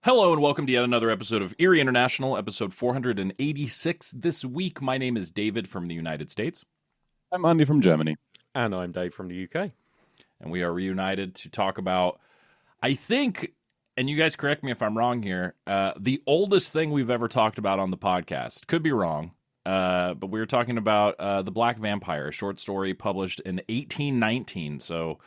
Hello and welcome to yet another episode of Eerie International, episode 486 this week. My name is David from the United States. I'm Andi from Germany. And I'm Dave from the UK. And we are reunited to talk about, I think, and you guys correct me if I'm wrong here, the oldest thing we've ever talked about on the podcast. Could be wrong, but we were talking about The Black Vampyre, a short story published in 1819, so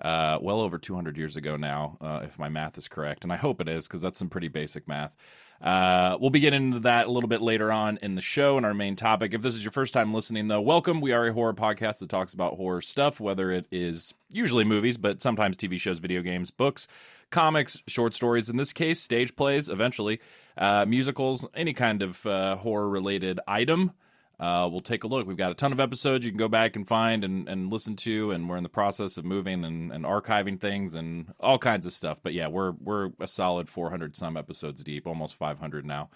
well over 200 years ago now, if my math is correct. And I hope it is, because that's some pretty basic math. We'll be getting into that a little bit later on in the show and our main topic. If this is your first time listening, though, welcome. We are a horror podcast that talks about horror stuff, whether it is usually movies, but sometimes TV shows, video games, books, comics, short stories, in this case, stage plays, eventually, musicals, any kind of horror-related item. We'll take a look. We've got a ton of episodes you can go back and find and listen to, and we're in the process of moving and archiving things and all kinds of stuff. But yeah, we're a solid 400 some episodes deep, almost 500 now.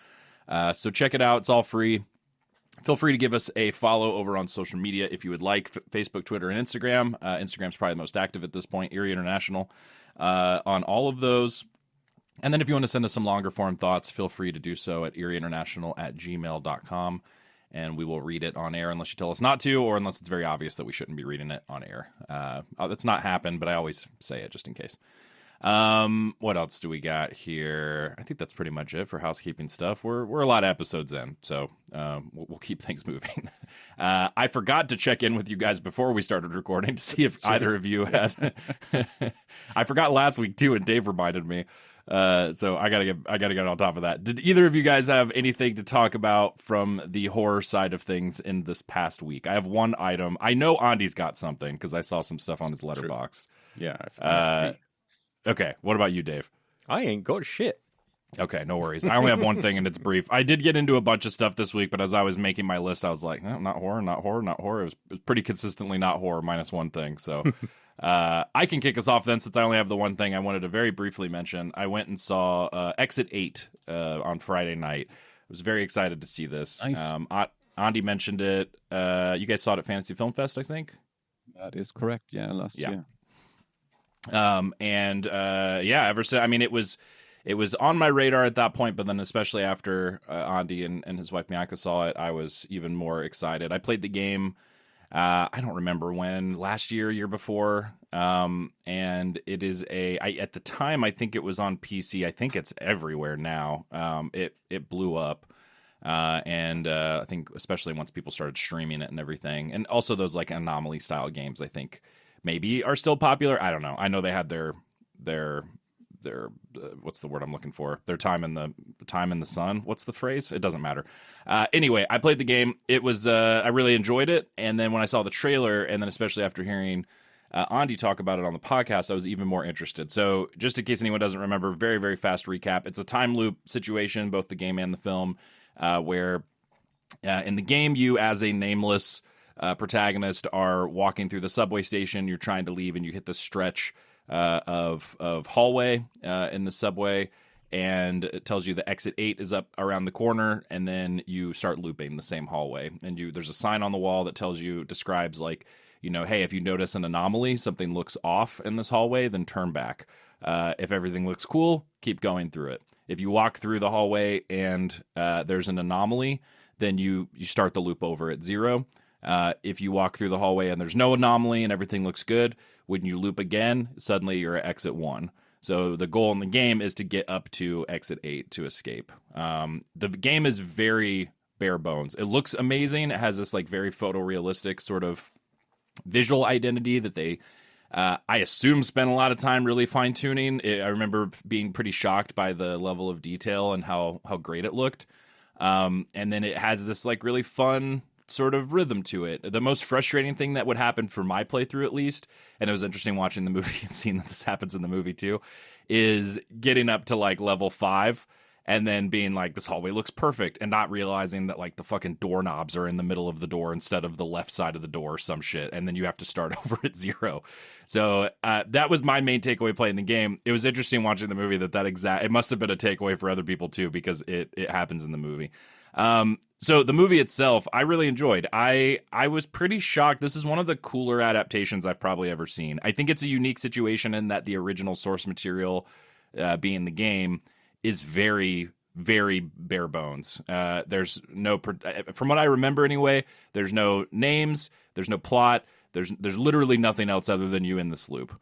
So check it out. It's all free. Feel free to give us a follow over on social media if you would like, Facebook, Twitter, and Instagram. Instagram's probably the most active at this point, Eerie International, on all of those. And then if you want to send us some longer form thoughts, feel free to do so at eerieinternational@gmail.com. And we will read it on air unless you tell us not to, or unless it's very obvious that we shouldn't be reading it on air. That's not happened, but I always say it just in case. What else do we got here? I think that's pretty much it for housekeeping stuff. We're a lot of episodes in, so we'll keep things moving. I forgot to check in with you guys before we started recording to see if either of you had. I forgot last week too, and Dave reminded me. So I gotta get on top of that. Did either of you guys have anything to talk about from the horror side of things in this past week? I have one item. I know Andi's got something because I saw some stuff on his letterbox. Yeah. Okay. What about you, Dave? I ain't got shit. Okay, no worries. I only have one thing and it's brief. I did get into a bunch of stuff this week, but as I was making my list, I was like, no, not horror, not horror, not horror. It was pretty consistently not horror minus one thing. So I can kick us off then, since I only have the one thing I wanted to very briefly mention. I went and saw Exit 8 on Friday night. I was very excited to see this. Nice. Andi mentioned it. You guys saw it at Fantasy Film Fest, I think? That is correct. Yeah, last year. Ever since, I mean, it was on my radar at that point, but then especially after Andi and his wife Miyaka saw it, I was even more excited. I played the game, I don't remember when, last year before, and it is at the time, I think it was on PC. I think it's everywhere now. It blew up. I think especially once people started streaming it and everything, and also those like anomaly style games, I think maybe are still popular. I don't know. I know they had their what's the word I'm looking for? Their time in the sun. What's the phrase? It doesn't matter. Anyway, I played the game. It was I really enjoyed it. And then when I saw the trailer, and then especially after hearing Andi talk about it on the podcast, I was even more interested. So just in case anyone doesn't remember, very, very fast recap. It's a time loop situation, both the game and the film, where in the game, you as a nameless protagonist are walking through the subway station. You're trying to leave, and you hit the stretch of hallway in the subway, and it tells you the exit 8 is up around the corner, and then you start looping the same hallway. And there's a sign on the wall that describes like, hey, if you notice an anomaly, something looks off in this hallway, then turn back. If everything looks cool, keep going through it. If you walk through the hallway and there's an anomaly, then you start the loop over at 0. If you walk through the hallway and there's no anomaly and everything looks good, when you loop again, suddenly you're at exit 1. So the goal in the game is to get up to exit 8 to escape. The game is very bare bones. It looks amazing. It has this like very photorealistic sort of visual identity that they, I assume, spent a lot of time really fine tuning. I remember being pretty shocked by the level of detail and how great it looked. And then it has this like really fun sort of rhythm to it. The most frustrating thing that would happen for my playthrough, at least, and it was interesting watching the movie and seeing that this happens in the movie too, is getting up to like level 5 and then being like, this hallway looks perfect, and not realizing that like the fucking doorknobs are in the middle of the door instead of the left side of the door or some shit, and then you have to start over at 0. So that was my main takeaway playing the game. It was interesting watching the movie it must have been a takeaway for other people too, because it happens in the movie. So the movie itself, I really enjoyed. I was pretty shocked. This is one of the cooler adaptations I've probably ever seen. I think it's a unique situation in that the original source material, being the game, is very, very bare bones. There's no, from what I remember anyway, there's no names, there's no plot, there's literally nothing else other than you in this loop.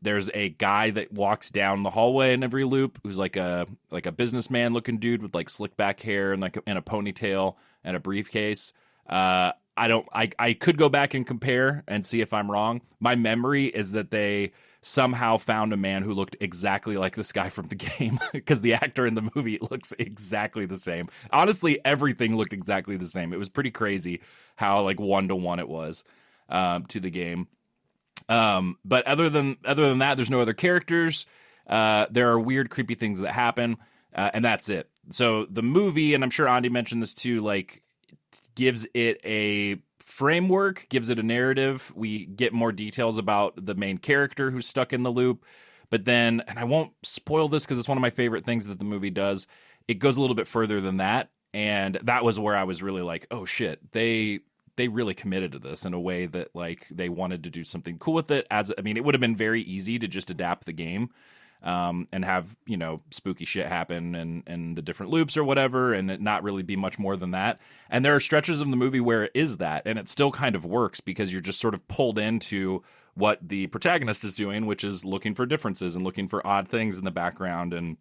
There's a guy that walks down the hallway in every loop who's like a businessman looking dude with like slick back hair and and a ponytail and a briefcase. I could go back and compare and see if I'm wrong. My memory is that they somehow found a man who looked exactly like this guy from the game, because the actor in the movie looks exactly the same. Honestly, everything looked exactly the same. It was pretty crazy how like 1-to-1 it was to the game. But other than that, there's no other characters. There are weird, creepy things that happen, and that's it. So the movie, and I'm sure Andi mentioned this too, like gives it a framework, gives it a narrative. We get more details about the main character who's stuck in the loop. But then, and I won't spoil this because it's one of my favorite things that the movie does, it goes a little bit further than that. And that was where I was really like, oh shit, they really committed to this in a way that like they wanted to do something cool with it. It would have been very easy to just adapt the game, and have, spooky shit happen and the different loops or whatever, and it not really be much more than that. And there are stretches of the movie where it is that, and it still kind of works because you're just sort of pulled into what the protagonist is doing, which is looking for differences and looking for odd things in the background and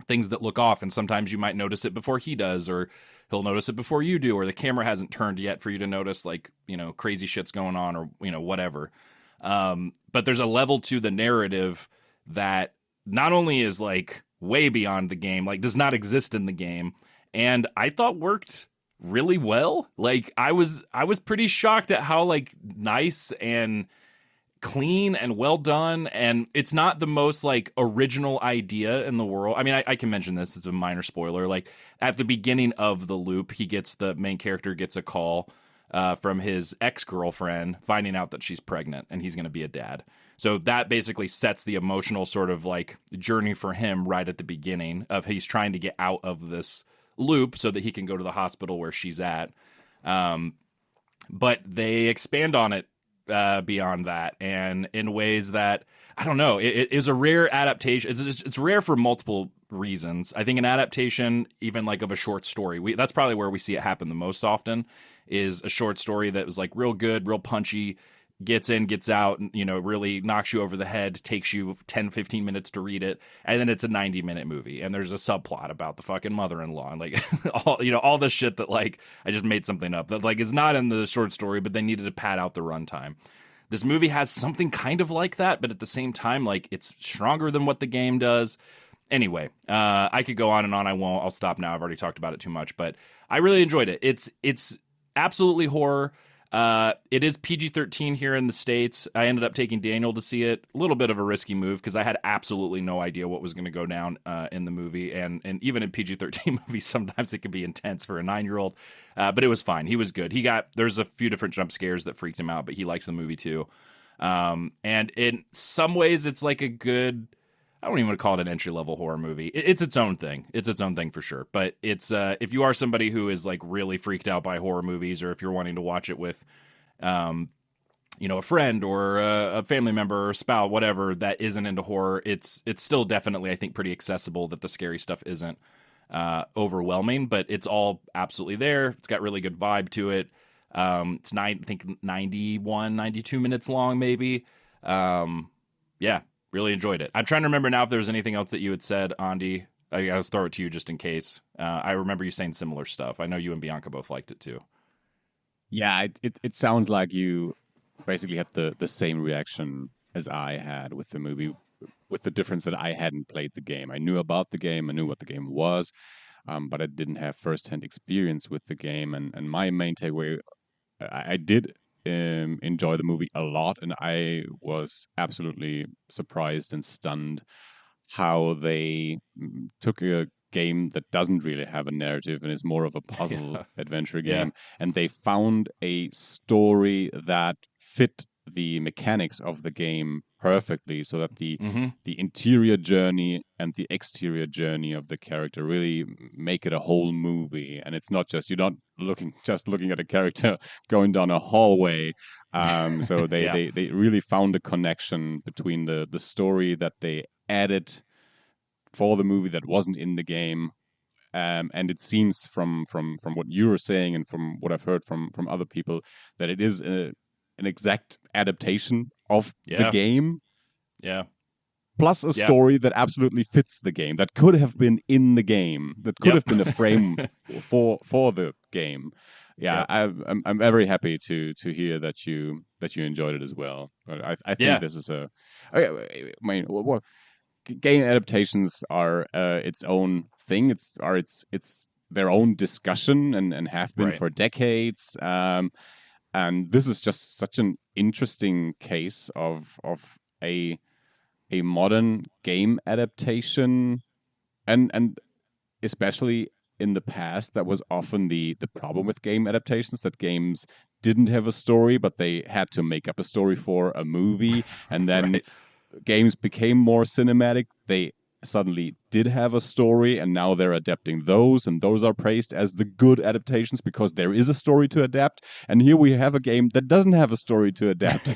things that look off. And sometimes you might notice it before he does, or he'll notice it before you do, or the camera hasn't turned yet for you to notice, like, crazy shit's going on, or, whatever. But there's a level to the narrative that not only is like way beyond the game, like does not exist in the game, and I thought worked really well. Like I was pretty shocked at how like nice and clean and well done, and it's not the most like original idea in the world. I mean, I can mention this, it's a minor spoiler. Like at the beginning of the loop, the main character gets a call from his ex-girlfriend finding out that she's pregnant and he's going to be a dad. So that basically sets the emotional sort of like journey for him right at the beginning of he's trying to get out of this loop so that he can go to the hospital where she's at. But they expand on it beyond that, and in ways that, I don't know, it is a rare adaptation. It's rare for multiple reasons. I think an adaptation, even like of a short story, that's probably where we see it happen the most often, is a short story that was like real good, real punchy, gets in, gets out, really knocks you over the head, takes you 10-15 minutes to read it, and then it's a 90-minute movie, and there's a subplot about the fucking mother-in-law, and like all this shit that like I just made something up that like is not in the short story, but they needed to pad out the runtime. This movie has something kind of like that, but at the same time, like it's stronger than what the game does. Anyway, I could go on and on. I won't. I'll stop now. I've already talked about it too much, but I really enjoyed it. It's absolutely horror. It is PG-13 here in the States. I ended up taking Daniel to see it. A little bit of a risky move because I had absolutely no idea what was going to go down in the movie. And even in PG-13 movies, sometimes it can be intense for a 9-year-old. But it was fine. He was good. There's a few different jump scares that freaked him out, but he liked the movie too. And in some ways, it's like a good, I don't even want to call it an entry-level horror movie. It's its own thing. It's its own thing for sure. But it's if you are somebody who is like really freaked out by horror movies, or if you're wanting to watch it with, a friend or a family member or spouse, whatever, that isn't into horror, it's still definitely, I think, pretty accessible, that the scary stuff isn't overwhelming, but it's all absolutely there. It's got really good vibe to it. It's I think 91, 92 minutes long, maybe. Yeah. Really enjoyed it. I'm trying to remember now if there was anything else that you had said, Andi. I'll throw it to you just in case. I remember you saying similar stuff. I know you and Bianca both liked it too. Yeah, it sounds like you basically had the same reaction as I had with the movie, with the difference that I hadn't played the game. I knew about the game, I knew what the game was, but I didn't have firsthand experience with the game. And my main takeaway, I did enjoy the movie a lot, and I was absolutely surprised and stunned how they took a game that doesn't really have a narrative and is more of a puzzle adventure Yeah. game. And they found a story that fit the mechanics of the game perfectly, so that the interior journey and the exterior journey of the character really make it a whole movie. And it's not just, you're not looking at a character going down a hallway. So they really found a connection between the story that they added for the movie that wasn't in the game. And it seems from what you were saying and from what I've heard from other people, that it is an exact adaptation of the game. Yeah. Plus a story that absolutely fits the game, that could have been in the game, that could have been a frame for the game. Yeah, I'm very happy to hear that you enjoyed it as well. But I think this is I mean, game adaptations are its own thing. It's their own discussion and have been for decades. And this is just such an interesting case of a modern game adaptation, and especially in the past, that was often the problem with game adaptations, that games didn't have a story, but they had to make up a story for a movie, and then games became more cinematic. They suddenly did have a story, and now they're adapting those, and those are praised as the good adaptations because there is a story to adapt. And here we have a game that doesn't have a story to adapt.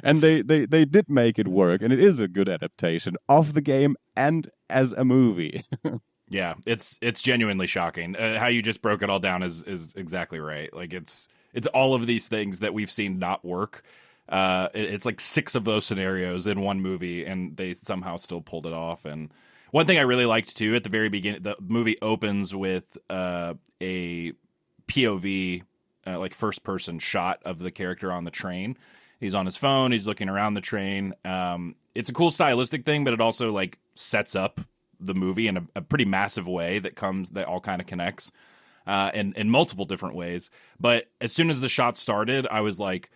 and they did make it work, and it is a good adaptation of the game and as a movie. Yeah, it's genuinely shocking. How you just broke it all down is exactly right. Like it's all of these things that we've seen not work. It's like 6 of those scenarios in one movie, and they somehow still pulled it off. And one thing I really liked too, at the very beginning, the movie opens with a POV, like first person shot of the character on the train. He's on his phone. He's looking around the train. It's a cool stylistic thing, but it also like sets up the movie in a pretty massive way that all kind of connects in multiple different ways. But as soon as the shot started, I was like,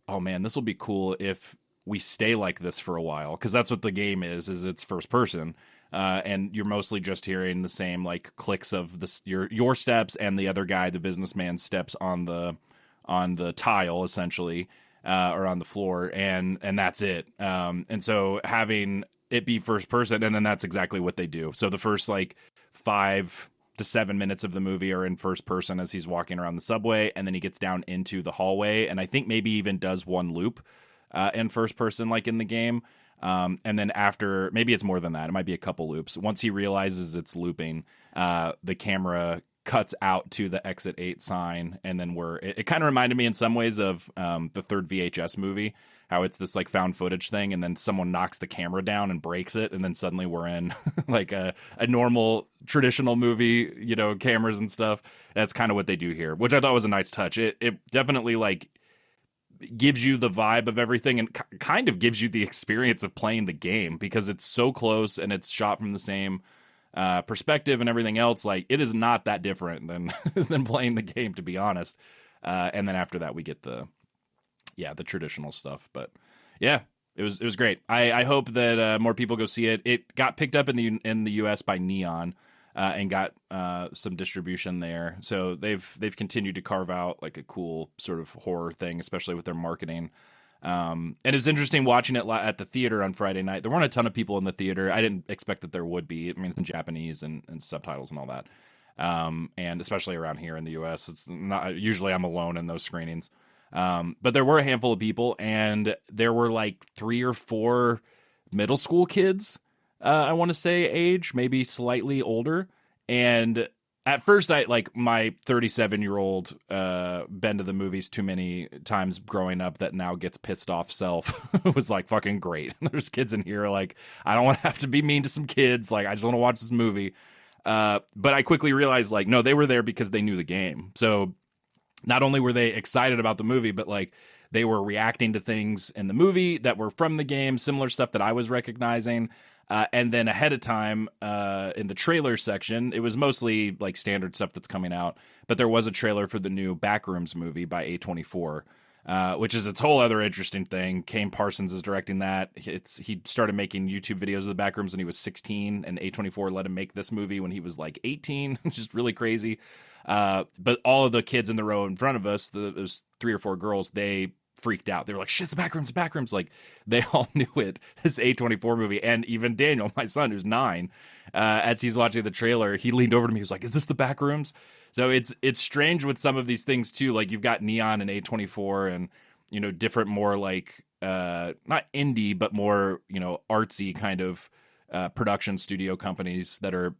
oh man, this will be cool if we stay like this for a while, because that's what the game is it's first person, and you're mostly just hearing the same like clicks of your steps and the other guy, the businessman's steps on the tile essentially, or on the floor, and that's it. And so having it be first person, and then that's exactly what they do. So the first like 5 to 7 minutes of the movie are in first person as he's walking around the subway, and then he gets down into the hallway, and I think maybe even does one loop in first person like in the game, and then after, maybe it's more than that, it might be a couple loops. Once he realizes it's looping, the camera cuts out to the exit 8 sign, and then it kind of reminded me in some ways of the third VHS movie, how it's this like found footage thing, and then someone knocks the camera down and breaks it, and then suddenly we're in like a normal traditional movie, cameras and stuff. That's kind of what they do here, which I thought was a nice touch. It definitely like gives you the vibe of everything, and kind of gives you the experience of playing the game, because it's so close and it's shot from the same perspective and everything else. Like, it is not that different than than playing the game, to be honest. And then after that we get the traditional stuff. But yeah, it was great. I hope that more people go see it. It got picked up in the US by Neon, and got some distribution there. So they've continued to carve out like a cool sort of horror thing, especially with their marketing. And it's interesting watching it at the theater on Friday night. There weren't a ton of people in the theater. I didn't expect that there would be. I mean, it's in Japanese and subtitles and all that. And especially around here in the US, it's not, usually I'm alone in those screenings. But there were a handful of people, and there were like 3 or 4 middle school kids, I want to say age, maybe slightly older. And at first, my 37-year-old been to the movies too many times growing up that now gets pissed off self was like, fucking great. There's kids in here, like, I don't want to have to be mean to some kids. Like, I just want to watch this movie. But I quickly realized, like, no, they were there because they knew the game. So not only were they excited about the movie, but like they were reacting to things in the movie that were from the game, similar stuff that I was recognizing. And then ahead of time, in the trailer section, it was mostly like standard stuff that's coming out, but there was a trailer for the new Backrooms movie by A24, which is its whole other interesting thing. Kane Parsons is directing that. He started making YouTube videos of the Backrooms when he was 16, and A24 let him make this movie when he was like 18, which is really crazy. But all of the kids in the row in front of us, there's 3 or 4 girls, they freaked out. They were like, shit, the Backrooms. Like, they all knew it, this A24 movie. And even Daniel, my son, who's 9, as he's watching the trailer, he leaned over to me. He was like, is this the Backrooms? So it's strange with some of these things too. Like, you've got Neon and A24 and, you know, different, more like, not indie, but more, you know, artsy kind of production studio companies that are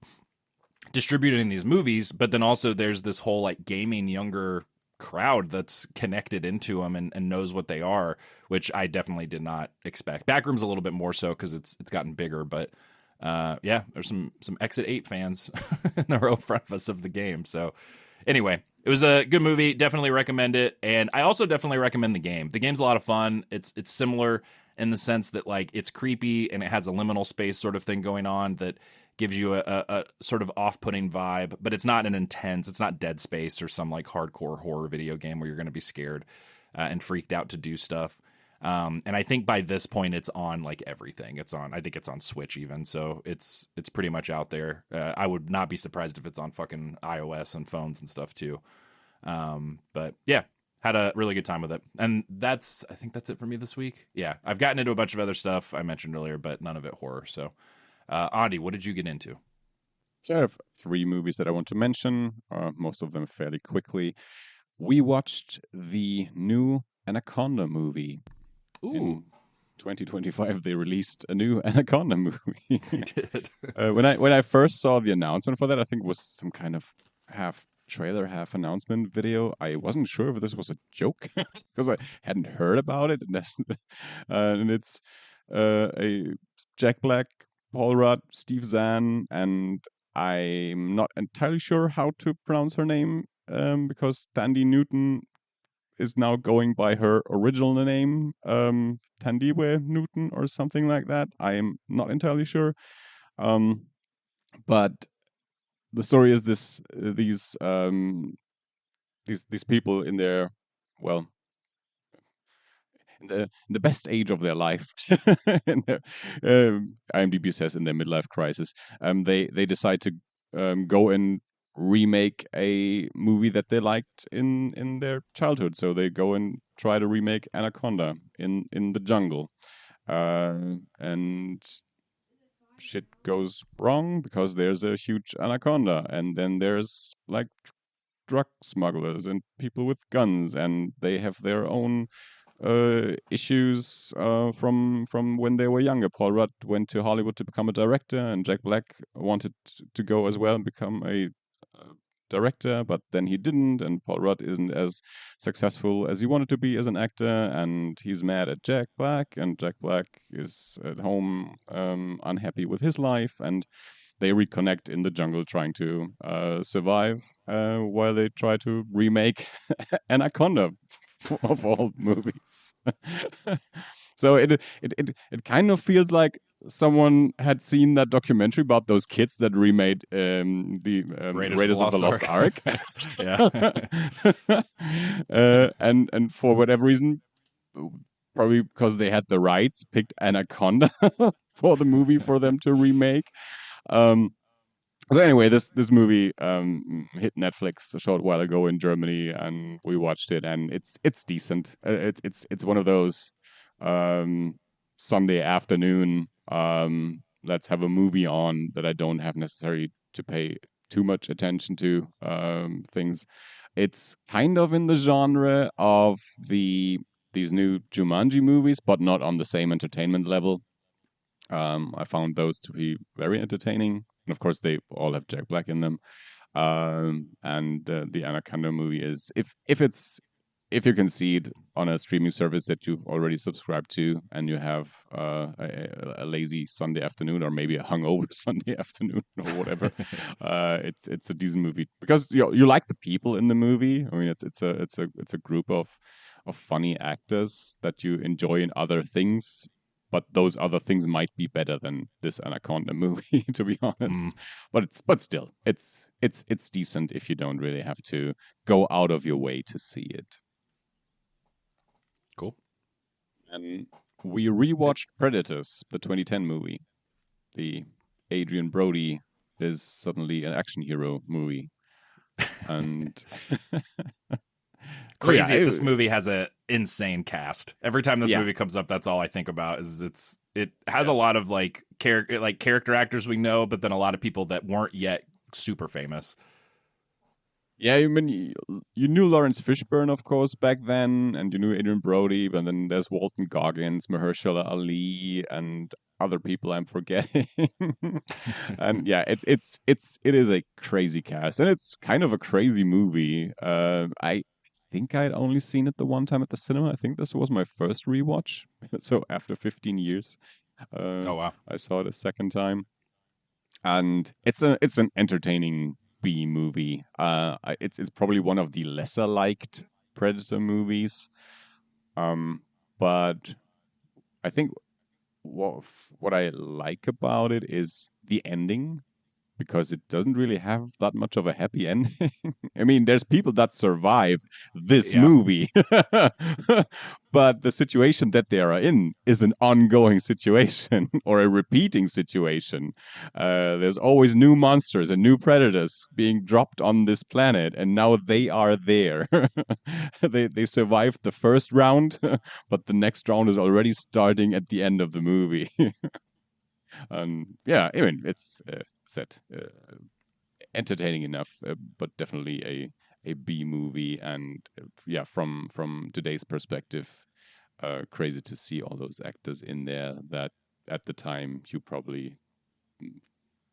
distributing these movies. But then also there's this whole like gaming younger crowd that's connected into them and knows what they are, which I definitely did not expect. Backrooms a little bit more so because it's gotten bigger, but yeah, there's some Exit 8 fans in the row in front of us of the game. So anyway, it was a good movie. Definitely recommend it. And I also definitely recommend the game. The game's a lot of fun. It's similar in the sense that like it's creepy and it has a liminal space sort of thing going on that gives you a sort of off-putting vibe, but it's not it's not Dead Space or some like hardcore horror video game where you're going to be scared and freaked out to do stuff. And I think by this point it's on like everything. I think it's on Switch even. So it's pretty much out there. I would not be surprised if it's on fucking iOS and phones and stuff too. But yeah, had a really good time with it. And I think that's it for me this week. Yeah. I've gotten into a bunch of other stuff I mentioned earlier, but none of it horror. So, Andi, what did you get into? So I have 3 movies that I want to mention, most of them fairly quickly. We watched the new Anaconda movie. Ooh. In 2025, they released a new Anaconda movie. They did. When I first saw the announcement for that, I think it was some kind of half trailer, half announcement video. I wasn't sure if this was a joke because I hadn't heard about it. And it's a Jack Black, Paul Rudd, Steve Zahn, and I'm not entirely sure how to pronounce her name because Tandy Newton is now going by her original name, Tandiwe Newton or something like that. I am not entirely sure. But the story is these people in their, well, in the best age of their life, in their, IMDb says in their midlife crisis, they decide to go and remake a movie that they liked in their childhood. So they go and try to remake Anaconda in the jungle, and shit goes wrong because there's a huge anaconda, and then there's like drug smugglers and people with guns, and they have their own issues from when they were younger. Paul Rudd went to Hollywood to become a director, and Jack Black wanted to go as well and become a director, but then he didn't, and Paul Rudd isn't as successful as he wanted to be as an actor, and he's mad at Jack Black, and Jack Black is at home unhappy with his life, and they reconnect in the jungle trying to survive while they try to remake Anaconda of all movies. So it kind of feels like someone had seen that documentary about those kids that remade the Raiders of the Lost Ark. Yeah. And for whatever reason, probably because they had the rights, picked Anaconda for the movie for them to remake. So anyway, this movie hit Netflix a short while ago in Germany, and we watched it, and it's decent. It's one of those Sunday afternoon, let's have a movie on that I don't have necessarily to pay too much attention to things. It's kind of in the genre of these new Jumanji movies, but not on the same entertainment level. I found those to be very entertaining. And of course, they all have Jack Black in them. And the Anaconda movie is, if you can see it on a streaming service that you've already subscribed to, and you have a lazy Sunday afternoon, or maybe a hungover Sunday afternoon, or whatever, it's a decent movie because you like the people in the movie. I mean, it's a group of funny actors that you enjoy in other things. But those other things might be better than this Anaconda movie, to be honest. But still, it's decent if you don't really have to go out of your way to see it. And we rewatched Predators, the 2010 movie. The Adrian Brody is suddenly an action hero movie. And Crazy. This movie has an insane cast. Every time this Yeah. movie comes up, that's all I think about. It has a lot of like character actors we know, but then a lot of people that weren't yet super famous. Yeah, I mean, you knew Lawrence Fishburne, of course, back then, and you knew Adrian Brody, but then there's Walton Goggins, Mahershala Ali, and other people I'm forgetting. And yeah, it is a crazy cast, and it's kind of a crazy movie. I think I'd only seen it the one time at the cinema. I think this was my first rewatch, so after 15 years, Oh wow. I saw it a second time, and it's an entertaining B movie. It's probably one of the lesser liked Predator movies. But I think what I like about it is the ending, because it doesn't really have that much of a happy ending. I mean, there's people that survive this Yeah. movie, but the situation that they are in is an ongoing situation or a repeating situation. There's always new monsters and new predators being dropped on this planet, and now they are there. They survived the first round, but the next round is already starting at the end of the movie. Yeah, I mean, it's entertaining enough, but definitely a B movie, and yeah, from today's perspective, crazy to see all those actors in there that at the time you probably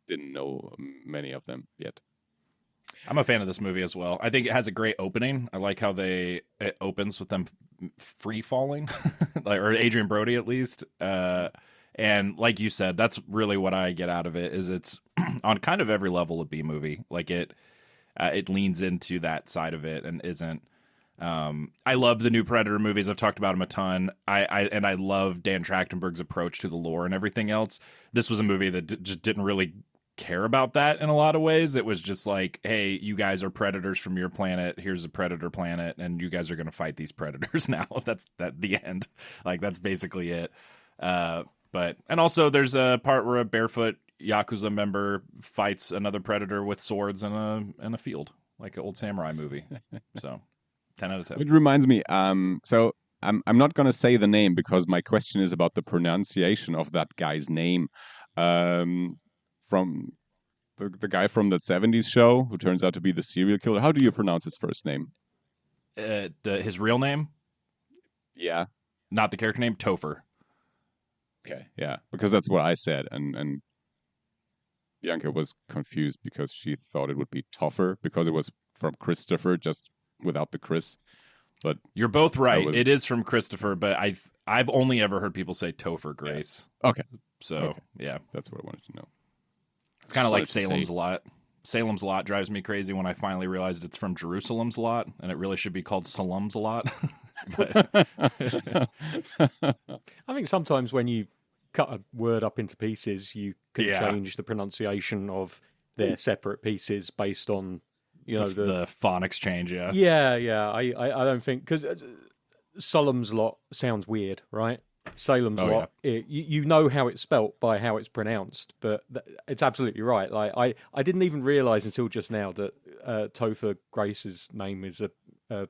didn't know many of them yet. I'm a fan of this movie as well. I think it has a great opening. I like how it opens with them free falling, like, or Adrian Brody at least. And like you said, that's really what I get out of it. Is it's on kind of every level of B movie. Like it leans into that side of it and isn't. I love the new Predator movies. I've talked about them a ton. I love Dan Trachtenberg's approach to the lore and everything else. This was a movie that just didn't really care about that in a lot of ways. It was just like, hey, you guys are predators from your planet. Here's a predator planet, and you guys are going to fight these predators now. That's the end. Like that's basically it. And also there's a part where a barefoot Yakuza member fights another predator with swords in a field, like an old samurai movie. So 10 out of 10. It reminds me, so I'm not gonna say the name because my question is about the pronunciation of that guy's name. From the guy from that 70s show who turns out to be the serial killer. How do you pronounce his first name? His real name, Yeah. not the character name, Topher. Okay. Yeah, because that's what I said, and Bianca was confused because she thought it would be Toffer because it was from Christopher, just without the Chris. But You're both right. It is from Christopher, but I've only ever heard people say Topher Grace. Yeah. Okay. So Okay. yeah, That's what I wanted to know. it's kind of like Salem's Lot. Salem's Lot drives me crazy when I finally realized it's from Jerusalem's Lot, and it really should be called Salem's Lot. I think sometimes when you cut a word up into pieces, you can change the pronunciation of their separate pieces based on, you know, the phonics change. Yeah. Yeah. I don't think, because Solemn's Lot sounds weird, right? Salem's Lot, you know how it's spelt by how it's pronounced, but it's absolutely right. Like I didn't even realize until just now that Topher Grace's name is a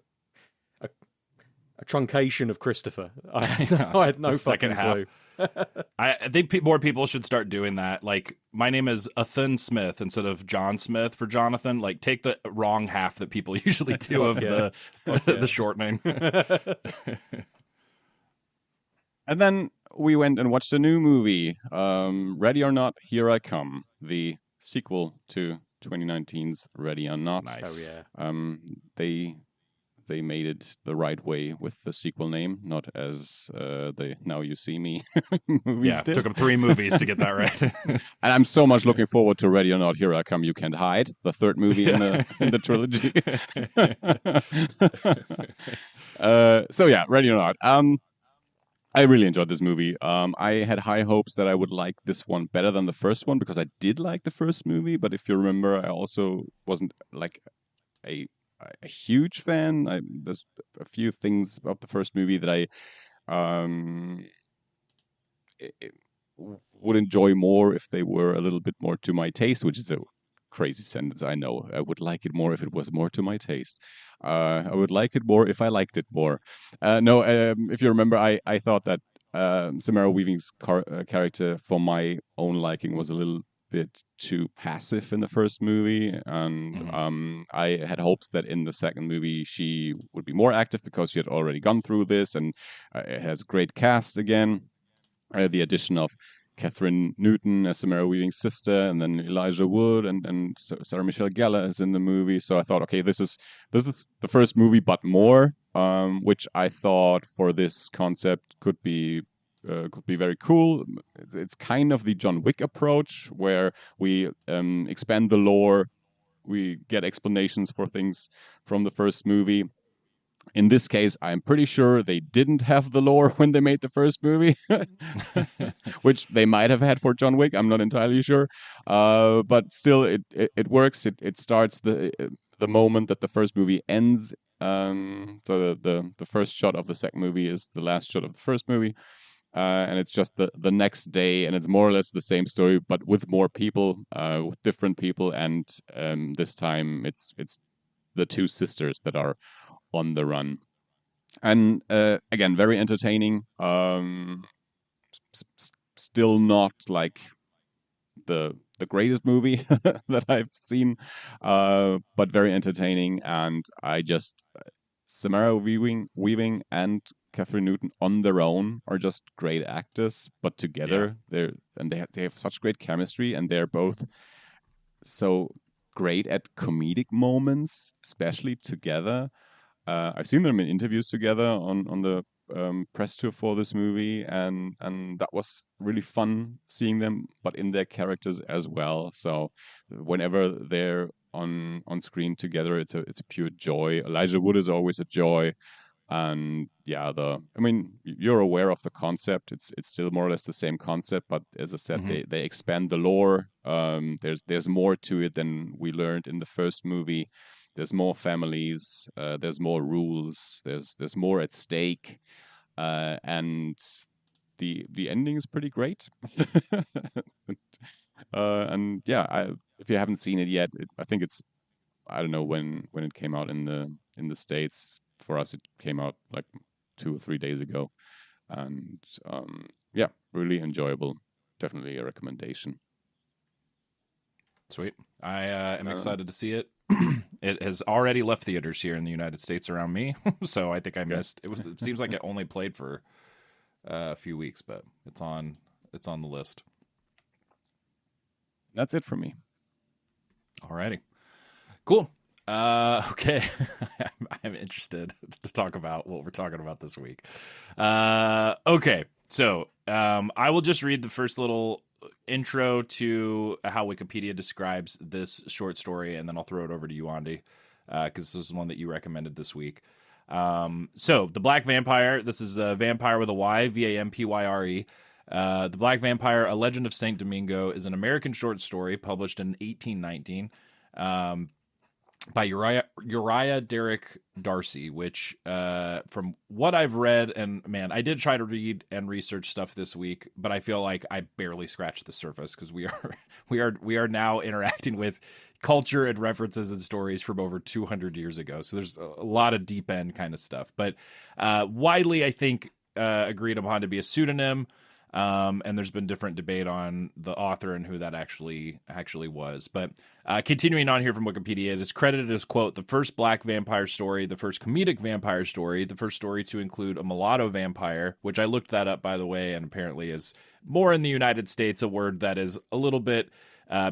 truncation of Christopher. I had no second fucking clue. I think more people should start doing that. Like, my name is Ethan Smith instead of John Smith for Jonathan. Like, take the wrong half that people usually do of the shortening. And then we went and watched a new movie, Ready or Not, Here I Come, the sequel to 2019's Ready or Not. Nice. Oh yeah. They made it the right way with the sequel name, not as the Now You See Me movies did. Took them 3 movies to get that right. And I'm so much looking forward to Ready or Not, Here I Come, You Can't Hide, the third movie in the trilogy. So yeah, Ready or Not. I really enjoyed this movie. I had high hopes that I would like this one better than the first one because I did like the first movie, but if you remember, I also wasn't like a huge fan. There's a few things about the first movie that I Um, would enjoy more if they were a little bit more to my taste, which is a crazy sentence, I know. I would like it more if it was more to my taste. I would like it more if I liked it more. No, if you remember, I thought that Samara Weaving's character, for my own liking, was a little bit too passive in the first movie, and I had hopes that in the second movie she would be more active because she had already gone through this, and it has great cast again. The addition of Catherine Newton as Samara Weaving's sister, and then Elijah Wood and Sarah Michelle Gellar is in the movie. So I thought, okay, this is the first movie, but more, which I thought for this concept could be very cool. It's kind of the John Wick approach, where we expand the lore, we get explanations for things from the first movie. In this case, I'm pretty sure they didn't have the lore when they made the first movie, which they might have had for John Wick. I'm not entirely sure, but still, it works. It starts the moment that the first movie ends. So the first shot of the second movie is the last shot of the first movie, and it's just the next day, and it's more or less the same story, but with more people, with different people, and this time it's the two sisters that are on the run. And again, very entertaining. Still not like the greatest movie that I've seen, but very entertaining. And I just Samara Weaving and Catherine Newton on their own are just great actors, but together they have such great chemistry, and they're both so great at comedic moments, especially together. I've seen them in interviews together on the press tour for this movie, and that was really fun seeing them, but in their characters as well. So whenever they're on screen together, it's a pure joy. Elijah Wood is always a joy, and yeah, I mean, you're aware of the concept. It's still more or less the same concept, but as I said, they expand the lore. There's more to it than we learned in the first movie. There's more families. There's more rules. There's more at stake, and the ending is pretty great. And yeah, if you haven't seen it yet, I think I don't know when it came out in the States. For us, it came out like 2 or 3 days ago, and yeah, really enjoyable. Definitely a recommendation. Sweet. I am excited to see it. It has already left theaters here in the United States around me, so I think I missed. It seems like it only played for a few weeks, but it's on the list. That's it for me. Alrighty, cool. Okay, I'm interested to talk about what we're talking about this week. Okay, so I will just read the first little intro to how Wikipedia describes this short story, and then I'll throw it over to you, Andi, because this is one that you recommended this week. So the Black Vampyre, this is a vampire with a Y, Vampyre. The Black Vampyre, A Legend of St. Domingo, is an American short story published in 1819 by Uriah Derick D'Arcy, which, from what I've read, and man, I did try to read and research stuff this week, but I feel like I barely scratched the surface, because we are now interacting with culture and references and stories from over 200 years ago. So there's a lot of deep end kind of stuff, but widely, I think, agreed upon to be a pseudonym. And there's been different debate on the author and who that actually was. But continuing on here from Wikipedia, it is credited as, quote, the first black vampire story, the first comedic vampire story, the first story to include a mulatto vampire, which I looked that up, by the way, and apparently is more in the United States, a word that is a little bit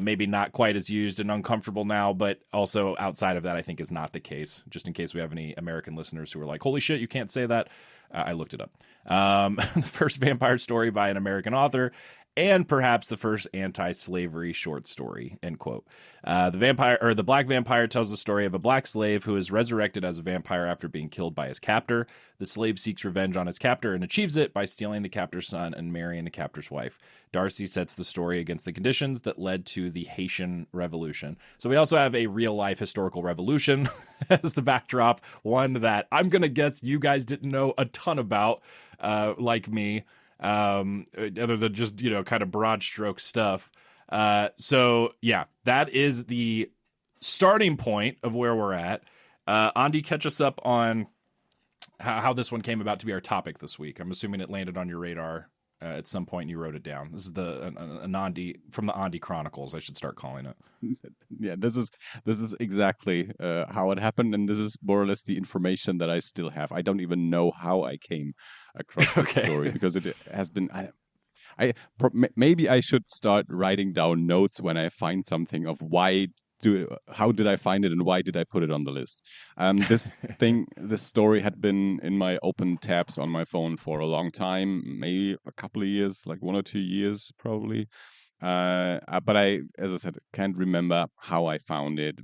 maybe not quite as used and uncomfortable now, but also outside of that, I think is not the case. Just in case we have any American listeners who are like, holy shit, you can't say that. I looked it up. The first vampire story by an American author. and perhaps the first anti-slavery short story, end quote. The Black Vampyre tells the story of a black slave who is resurrected as a vampire after being killed by his captor. The slave seeks revenge on his captor and achieves it by stealing the captor's son and marrying the captor's wife. D'Arcy sets the story against the conditions that led to the Haitian Revolution. So we also have a real-life historical revolution as the backdrop, one that I'm going to guess you guys didn't know a ton about, like me. Other than just, kind of broad stroke stuff. So yeah, that is the starting point of where we're at. Andi, catch us up on how this one came about to be our topic this week. I'm assuming it landed on your radar at some point and you wrote it down. This is an Andi from the Andi Chronicles, I should start calling it. Yeah, this is exactly how it happened, and this is more or less the information that I still have. I don't even know how I came across this story, because it has been. Maybe I should start writing down notes when I find something of how did I find it and why did I put it on the list. This story had been in my open tabs on my phone for a long time, maybe a couple of years, like 1 or 2 years probably. But I, as I said, can't remember how I found it.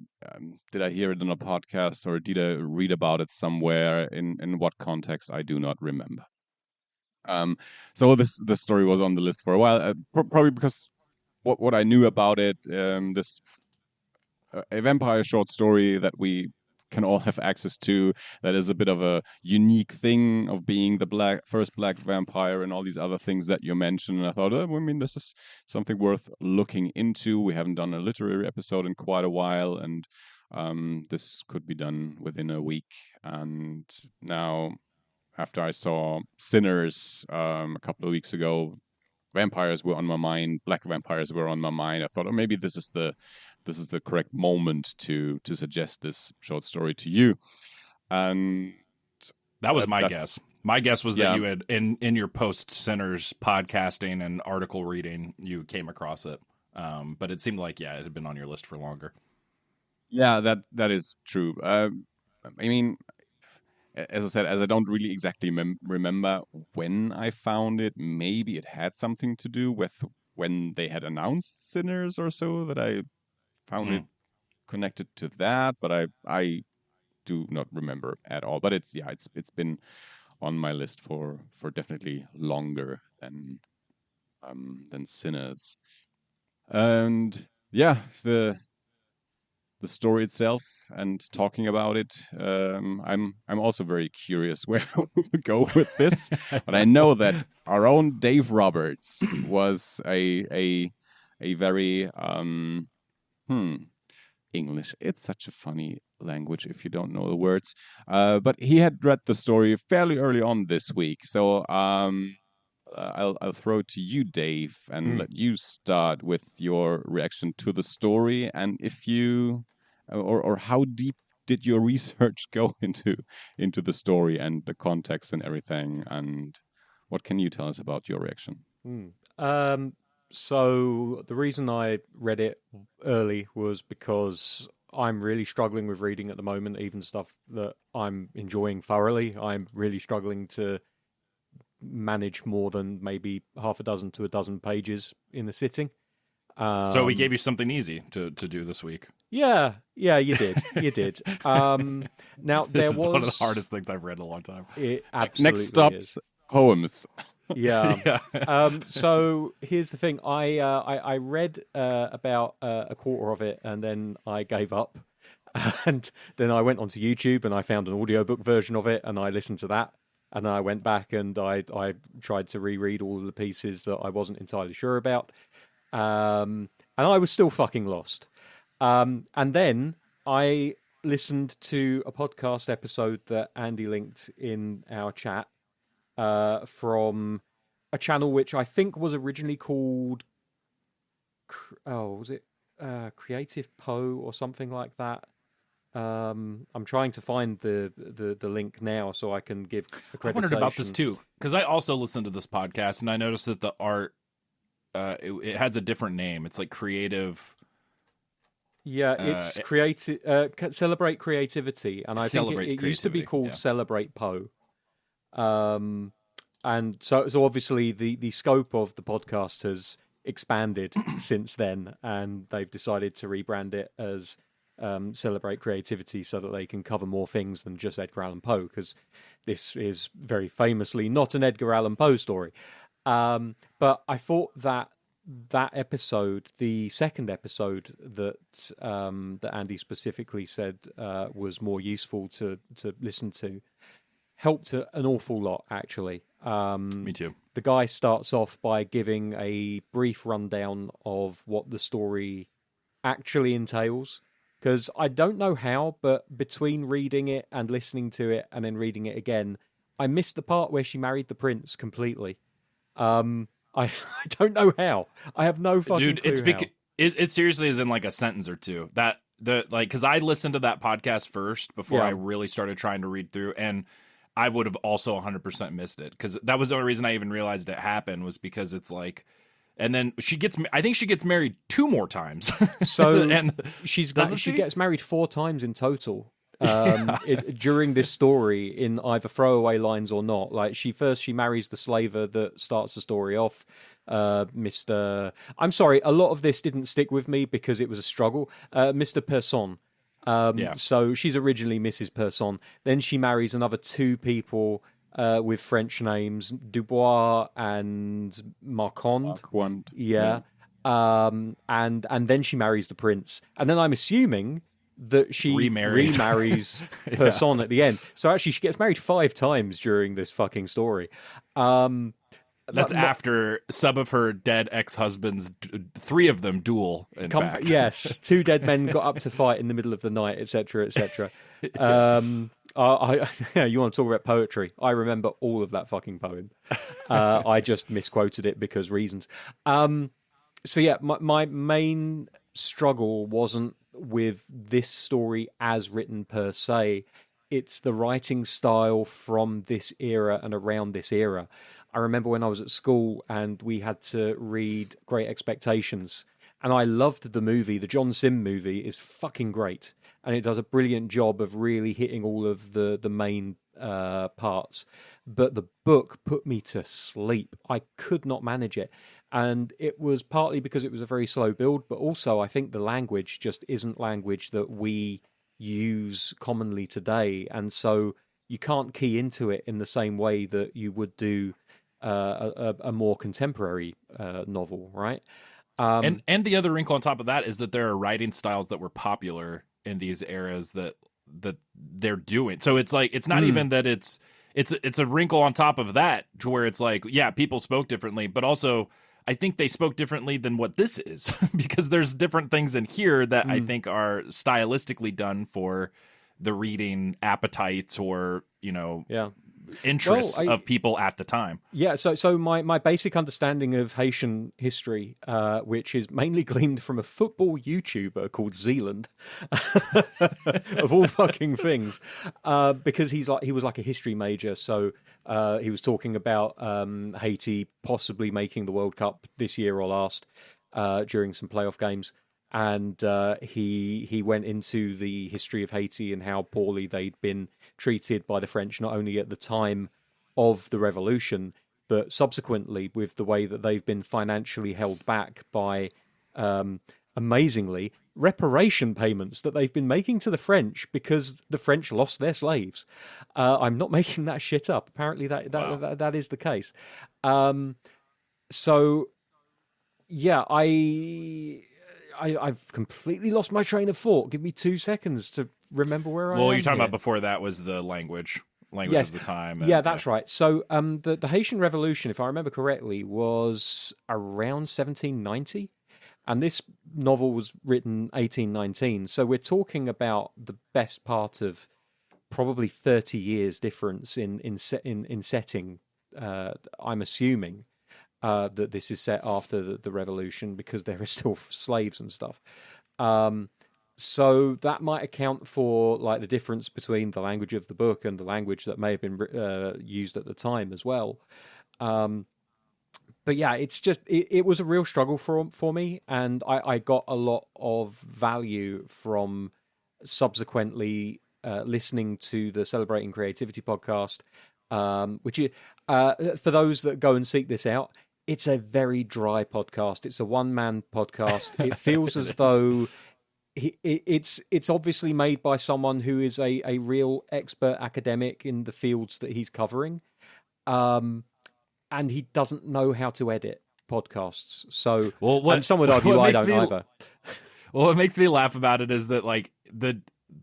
Did I hear it on a podcast or did I read about it somewhere? In what context, I do not remember. So this story was on the list for a while, probably because what I knew about it, this a vampire short story that we can all have access to, that is a bit of a unique thing of being the first black vampire and all these other things that you mentioned. And I thought, this is something worth looking into. We haven't done a literary episode in quite a while, and this could be done within a week. And now, after I saw Sinners a couple of weeks ago, vampires were on my mind, black vampires were on my mind. I thought, maybe this is the correct moment to suggest this short story to you. And that was my guess. My guess was that you had in your post Sinners podcasting and article reading, you came across it. But it seemed like, it had been on your list for longer. Yeah, that is true. As I said, as I don't really exactly remember when I found it, maybe it had something to do with when they had announced Sinners or so, that I found it connected to that, but I do not remember at all. But it's been on my list for definitely longer than Sinners. And the story itself and talking about it, I'm also very curious where we go with this. But I know that our own Dave Roberts was a very English. It's such a funny language if you don't know the words. But he had read the story fairly early on this week, so I'll throw it to you, Dave, and let you start with your reaction to the story, and if you or how deep did your research go into the story and the context and everything, and what can you tell us about your reaction? So the reason I read it early was because I'm really struggling with reading at the moment, even stuff that I'm enjoying thoroughly. I'm really struggling to manage more than maybe half a dozen to a dozen pages in a sitting. So we gave you something easy to do this week. Yeah, you did. You did. Now, this is one of the hardest things I've read in a long time. It absolutely Next stop, is. Poems. Yeah. So here's the thing. I read about a quarter of it, and then I gave up. And then I went onto YouTube and I found an audiobook version of it, and I listened to that. And I went back and I tried to reread all of the pieces that I wasn't entirely sure about. And I was still fucking lost. And then I listened to a podcast episode that Andi linked in our chat from a channel which I think was originally called Creative Poe or something like that. I'm trying to find the link now so I can give accreditation. I wondered about this too, because I also listened to this podcast and I noticed that the art it has a different name. It's like Creative. Yeah, it's creative. Celebrate Creativity, and I think it used to be called Celebrate Poe. And so obviously the scope of the podcast has expanded since then, and they've decided to rebrand it as Celebrate Creativity so that they can cover more things than just Edgar Allan Poe, because this is very famously not an Edgar Allan Poe story. But I thought that episode, the second episode that Andi specifically said was more useful to listen to, helped an awful lot, actually. Me too. The guy starts off by giving a brief rundown of what the story actually entails, because I don't know how, but between reading it and listening to it and then reading it again, I missed the part where she married the prince completely. I don't know how. I have no fucking clue how. It seriously is in like a sentence or two. Because I listened to that podcast first before I really started trying to read through, and I would have also 100% missed it, because that was the only reason I even realized it happened, was because it's like, and then I think she gets married 2 more times. So and she gets married 4 times in total. During this story, in either throwaway lines or not. Like she marries the slaver that starts the story off, Mr. I'm sorry, a lot of this didn't stick with me because it was a struggle. Mr. Person. So she's originally Mrs. Person. Then she marries another 2 people with French names, Dubois and Marquand. Yeah. And then she marries the prince. And then I'm assuming that she remarries Person at the end. So actually she gets married 5 times during this fucking story. That's after some of her dead ex-husbands, 3 of them duel, in fact. Yes, 2 dead men got up to fight in the middle of the night, etc., etc. You want to talk about poetry? I remember all of that fucking poem. I just misquoted it because reasons. So yeah, my main struggle wasn't with this story as written per se. It's the writing style from this era and around this era. I remember when I was at school and we had to read Great Expectations, and I loved the movie. The John Sim movie is fucking great, and it does a brilliant job of really hitting all of the main parts. But the book put me to sleep. I could not manage it. And it was partly because it was a very slow build, but also I think the language just isn't language that we use commonly today. And so you can't key into it in the same way that you would do a more contemporary novel, right? And the other wrinkle on top of that is that there are writing styles that were popular in these eras that they're doing. So it's like, it's not even that it's a wrinkle on top of that, to where it's like, yeah, people spoke differently, but also I think they spoke differently than what this is, because there's different things in here that I think are stylistically done for the reading appetites or, interests of people at the time. Yeah, so my basic understanding of Haitian history, which is mainly gleaned from a football YouTuber called Zealand, of all fucking things, because he was like a history major, so he was talking about Haiti possibly making the World Cup this year or last during some playoff games. And he went into the history of Haiti and how poorly they'd been treated by the French, not only at the time of the revolution, but subsequently with the way that they've been financially held back by, amazingly, reparation payments that they've been making to the French because the French lost their slaves. I'm not making that shit up. Apparently that is the case. So, yeah, I've completely lost my train of thought. Give me 2 seconds to remember where I am. Well, you're talking here. about before that was the language yes. of the time. Yeah, that's right. So the Haitian Revolution, if I remember correctly, was around 1790. And this novel was written 1819. So we're talking about the best part of probably 30 years difference in setting, I'm assuming. That this is set after the revolution, because there are still slaves and stuff. So that might account for like the difference between the language of the book and the language that may have been used at the time as well. But yeah, it's just it was a real struggle for me, and I got a lot of value from subsequently listening to the Celebrating Creativity podcast, which for those that go and seek this out, It's a very dry podcast. It's a one-man podcast. It feels as though it's obviously made by someone who is a real expert academic in the fields that he's covering, and he doesn't know how to edit podcasts. So, and some would argue I don't either. Well, what makes me laugh about it is that like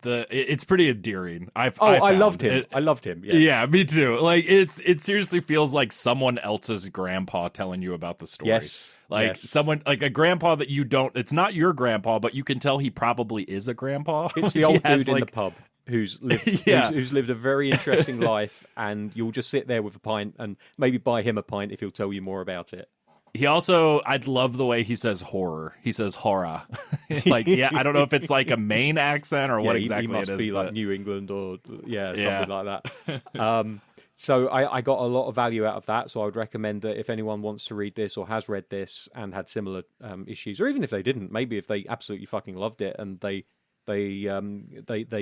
it's pretty endearing. I loved him. I loved him. Yes. Yeah, me too. Like it seriously feels like someone else's grandpa telling you about the story. Yes. Like someone, like a grandpa that you don't, it's not your grandpa, but you can tell he probably is a grandpa. It's the old dude in the pub who's lived who's lived a very interesting life, and you'll just sit there with a pint and maybe buy him a pint if he'll tell you more about it. He also, I'd love the way he says horror. He says horror. Like, yeah, I don't know if it's like a Maine accent or what exactly he must it is. be like New England or something like that. So I got a lot of value out of that. So I would recommend that if anyone wants to read this or has read this and had similar issues, or even if they didn't, maybe if they absolutely fucking loved it and they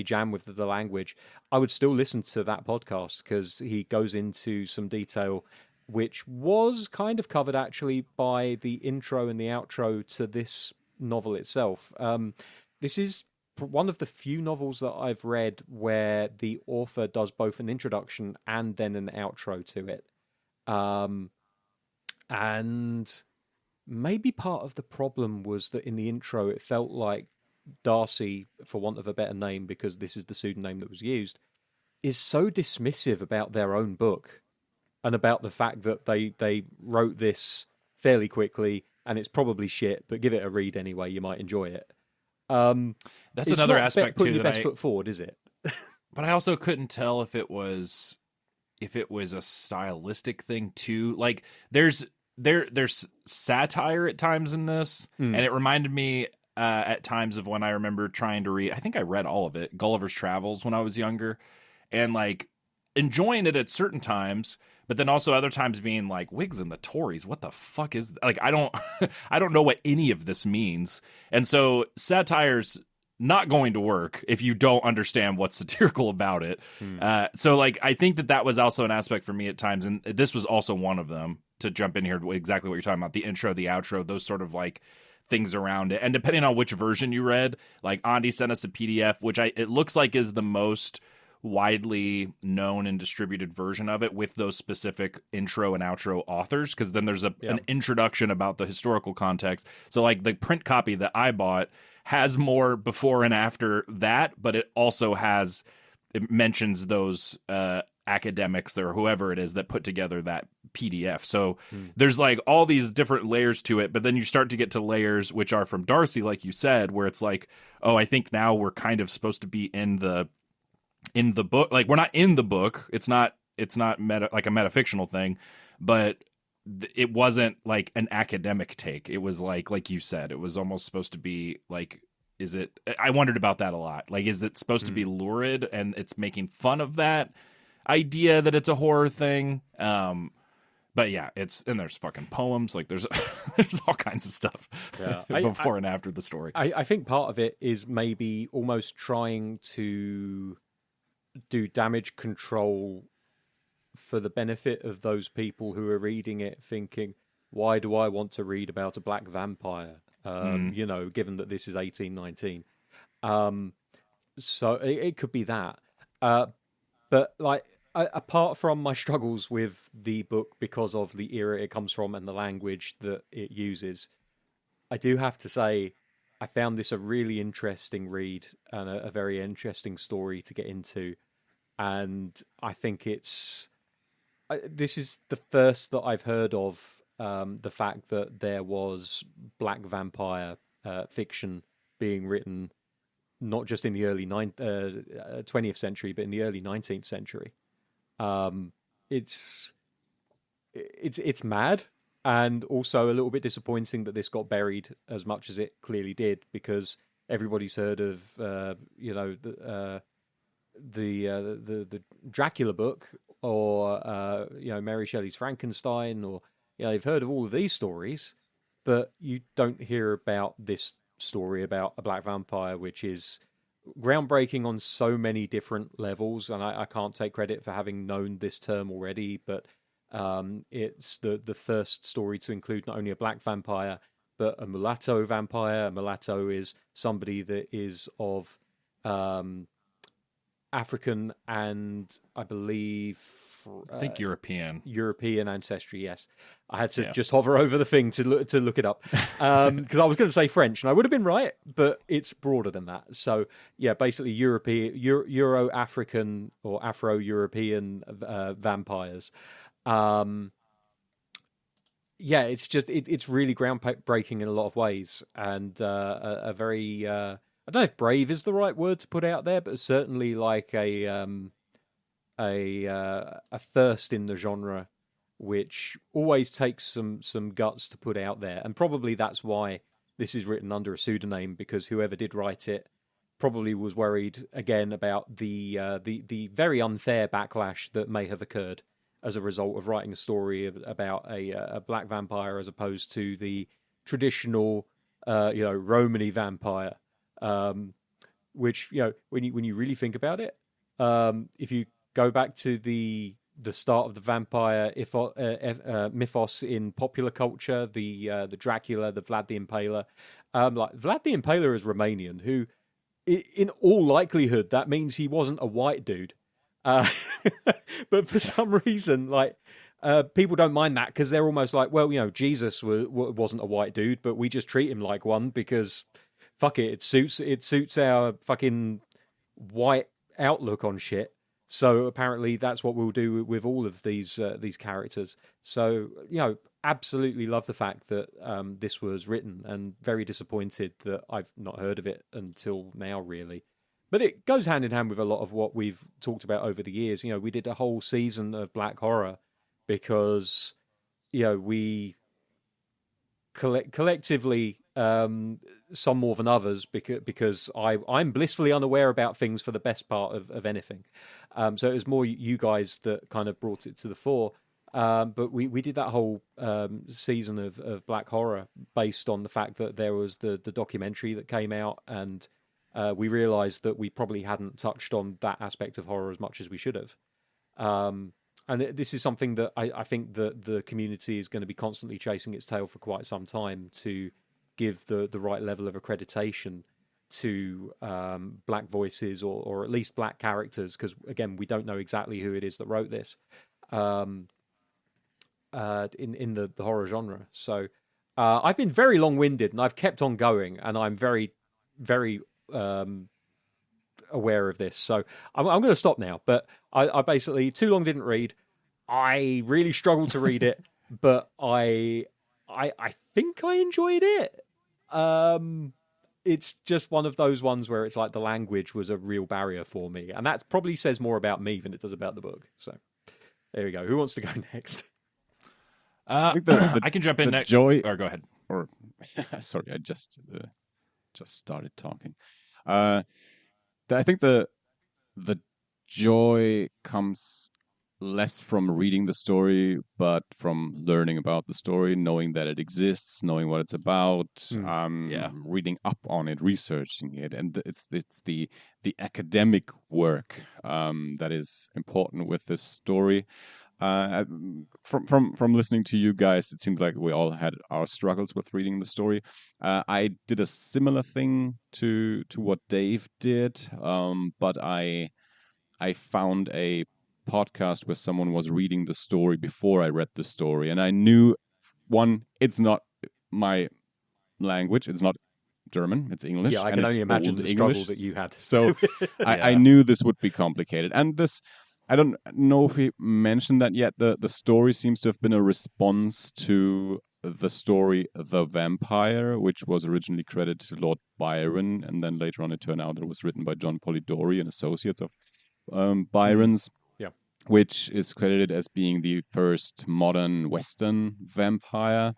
jam with the language, I would still listen to that podcast because he goes into some detail which was kind of covered actually by the intro and the outro to this novel itself. This is one of the few novels that I've read where the author does both an introduction and then an outro to it. And maybe part of the problem was that in the intro it felt like D'Arcy, for want of a better name, because this is the pseudonym that was used, is so dismissive about their own book and about the fact that they wrote this fairly quickly and it's probably shit, but give it a read anyway, you might enjoy it. That's another aspect putting too. Your best foot forward, is it? But I also couldn't tell if it was a stylistic thing too. Like there's satire at times in this, and it reminded me at times of when I remember trying to read. I think I read all of it, Gulliver's Travels, when I was younger, and like enjoying it at certain times. But then also other times being like, Whigs and the Tories, what the fuck is like? I don't know what any of this means. And so satire's not going to work if you don't understand what's satirical about it. So like, I think that was also an aspect for me at times. And this was also one of them, to jump in here, exactly what you're talking about, the intro, the outro, those sort of like things around it. And depending on which version you read, like Andi sent us a PDF, which it looks like is the most widely known and distributed version of it with those specific intro and outro authors, because then there's an introduction about the historical context. So like the print copy that I bought has more before and after that, but it also it mentions those academics or whoever it is that put together that PDF. So there's like all these different layers to it, but then you start to get to layers which are from D'Arcy, like you said, where it's like, oh, I think now we're kind of supposed to be in the book. Like we're not in the book. It's not like a metafictional thing, but it wasn't like an academic take. It was like you said, it was almost supposed to be like, I wondered about that a lot. Like, is it supposed to be lurid and it's making fun of that idea that it's a horror thing? But yeah, and there's fucking poems. Like there's all kinds of stuff before and after the story. I think part of it is maybe almost trying to do damage control for the benefit of those people who are reading it thinking, why do I want to read about a black vampire? Given that this is 1819. So it could be that. But like, apart from my struggles with the book because of the era it comes from and the language that it uses, I do have to say I found this a really interesting read and a very interesting story to get into. And I think this is the first that I've heard of the fact that there was black vampire fiction being written, not just in the early 20th century, but in the early 19th century. It's mad, and also a little bit disappointing that this got buried as much as it clearly did, because everybody's heard of the Dracula book, or Mary Shelley's Frankenstein, or they've heard of all of these stories, but you don't hear about this story about a black vampire, which is groundbreaking on so many different levels. And I can't take credit for having known this term already, but It's the first story to include not only a black vampire but a mulatto vampire. A mulatto is somebody that is of African and I believe I think European ancestry. Yes, I had to just hover over the thing to look it up because I was going to say French and I would have been right, but it's broader than that. So yeah, basically Euro African or Afro European vampires. Yeah, it's just it's really groundbreaking in a lot of ways, and a very I don't know if brave is the right word to put out there, but certainly like a thirst in the genre, which always takes some guts to put out there, and probably that's why this is written under a pseudonym, because whoever did write it probably was worried again about the very unfair backlash that may have occurred as a result of writing a story about a black vampire as opposed to the traditional, Romany vampire, which when you really think about it, if you go back to the start of the vampire mythos in popular culture, the Dracula, the Vlad the Impaler, like Vlad the Impaler is Romanian, who in all likelihood that means he wasn't a white dude. But for some reason, like people don't mind that because they're almost like, well, Jesus wasn't a white dude, but we just treat him like one because fuck it, it suits our fucking white outlook on shit. So apparently that's what we'll do with all of these characters. So absolutely love the fact that this was written, and very disappointed that I've not heard of it until now, really. But it goes hand in hand with a lot of what we've talked about over the years. We did a whole season of black horror because, we collectively, some more than others, because I'm blissfully unaware about things for the best part of anything. So it was more you guys that kind of brought it to the fore. But we did that whole season of black horror based on the fact that there was the documentary that came out, and we realised that we probably hadn't touched on that aspect of horror as much as we should have. And this is something that I think that the community is going to be constantly chasing its tail for quite some time, to give the right level of accreditation to black voices or at least black characters, because, again, we don't know exactly who it is that wrote this in the horror genre. So I've been very long-winded, and I've kept on going, and I'm very, very aware of this, so I'm going to stop now. But I basically too long didn't read. I really struggled to read it, but I think I enjoyed it. It's just one of those ones where it's like the language was a real barrier for me, and that probably says more about me than it does about the book. So there we go. Who wants to go next? I can jump in next. Joy, or go ahead. Or sorry, I just started talking. I think the joy comes less from reading the story, but from learning about the story, knowing that it exists, knowing what it's about, reading up on it, researching it, and it's the academic work that is important with this story. From listening to you guys, it seems like we all had our struggles with reading the story. I did a similar thing to what Dave did, but I found a podcast where someone was reading the story before I read the story, and I knew, one, it's not my language, it's not German, it's English. Yeah, I can only imagine the struggle that you had. So I knew this would be complicated, and this, I don't know if we mentioned that yet. The story seems to have been a response to the story The Vampire, which was originally credited to Lord Byron, and then later on it turned out it was written by John Polidori and associates of Byron's, which is credited as being the first modern Western vampire.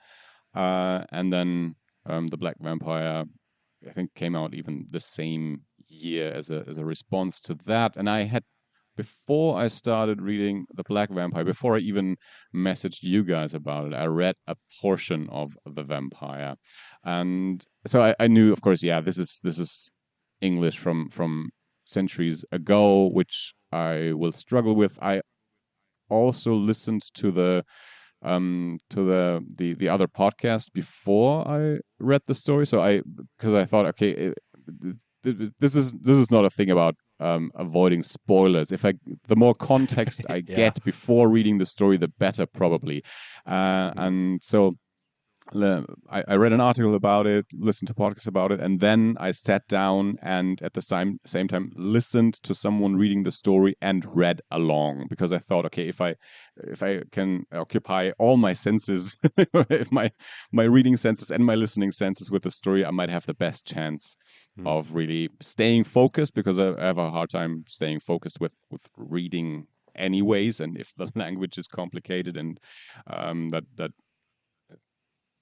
And then The Black Vampire, I think, came out even the same year as a response to that. And I had, before I started reading The Black Vampire, before I even messaged you guys about it, I read a portion of The Vampire. And so I knew, of course, this is English from centuries ago, which I will struggle with. I also listened to the other podcast before I read the story. So because I thought, okay, this is not a thing about avoiding spoilers. The more context I Yeah. get before reading the story, the better probably. And so I read an article about it, listened to podcasts about it, and then I sat down and at the same time listened to someone reading the story and read along, because I thought, okay, if I can occupy all my senses, if my reading senses and my listening senses with the story, I might have the best chance of really staying focused, because I have a hard time staying focused with reading anyways, and if the language is complicated and that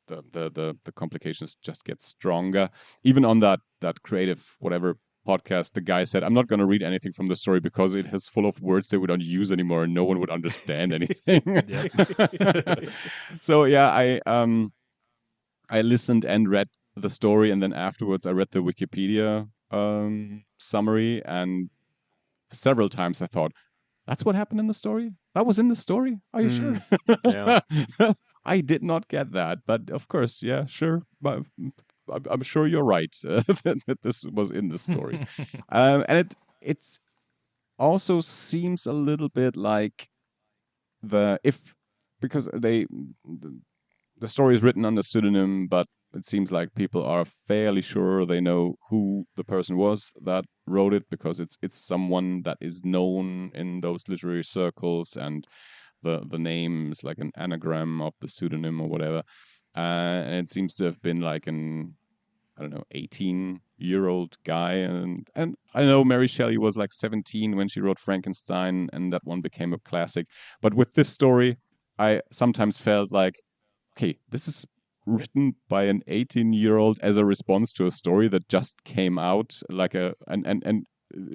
the complications just get stronger. Even on that creative whatever podcast, the guy said, I'm not going to read anything from the story because it is full of words that we don't use anymore and no one would understand anything. So yeah, I listened and read the story, and then afterwards I read the Wikipedia summary, and several times I thought, that's what happened in the story? That was in the story? Are you sure? Yeah. I did not get that, but of course, yeah, sure. But I'm sure you're right that this was in the story, and it also seems a little bit like because the story is written under pseudonym, but it seems like people are fairly sure they know who the person was that wrote it, because it's someone that is known in those literary circles, and the name is like an anagram of the pseudonym or whatever. And it seems to have been like an, I don't know, 18-year-old guy. And I know Mary Shelley was like 17 when she wrote Frankenstein, and that one became a classic. But with this story, I sometimes felt like, okay, this is written by an 18-year-old as a response to a story that just came out, like and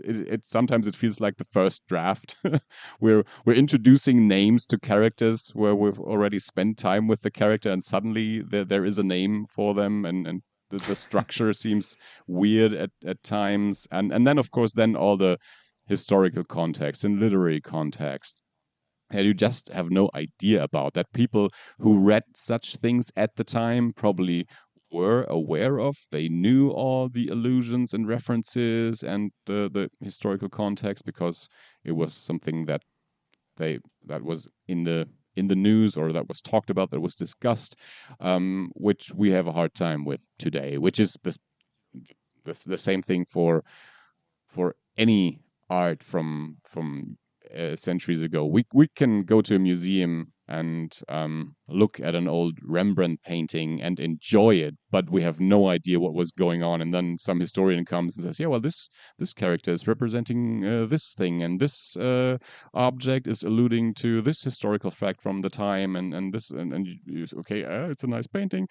it sometimes it feels like the first draft. We're introducing names to characters where we've already spent time with the character, and suddenly there is a name for them, and the structure seems weird at times, and then of course then all the historical context and literary context, and you just have no idea about that. People who read such things at the time probably were aware of. They knew all the allusions and references and the historical context, because it was something that was in the news, or that was talked about, that was discussed, which we have a hard time with today. Which is the same thing for any art from centuries ago. We can go to a museum and look at an old Rembrandt painting and enjoy it, but we have no idea what was going on. And then some historian comes and says, "Yeah, well, this character is representing this thing, and this object is alluding to this historical fact from the time, and this, and you say, okay, it's a nice painting."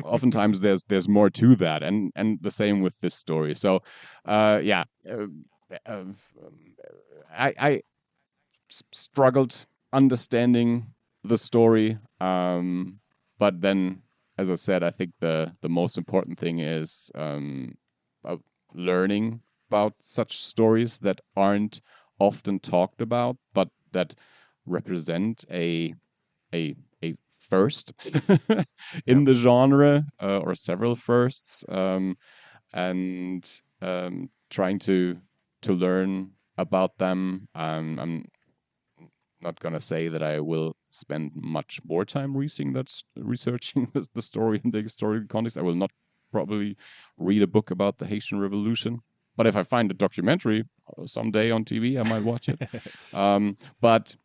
Oftentimes there's more to that, and the same with this story. So yeah, I struggled understanding the story, but then, as I said, I think the most important thing is learning about such stories that aren't often talked about, but that represent a first in the genre, or several firsts, and trying to learn about them. I'm not gonna say that I will spend much more time researching the story and the historical context. I will not probably read a book about the Haitian Revolution, but if I find a documentary someday on TV, I might watch it. But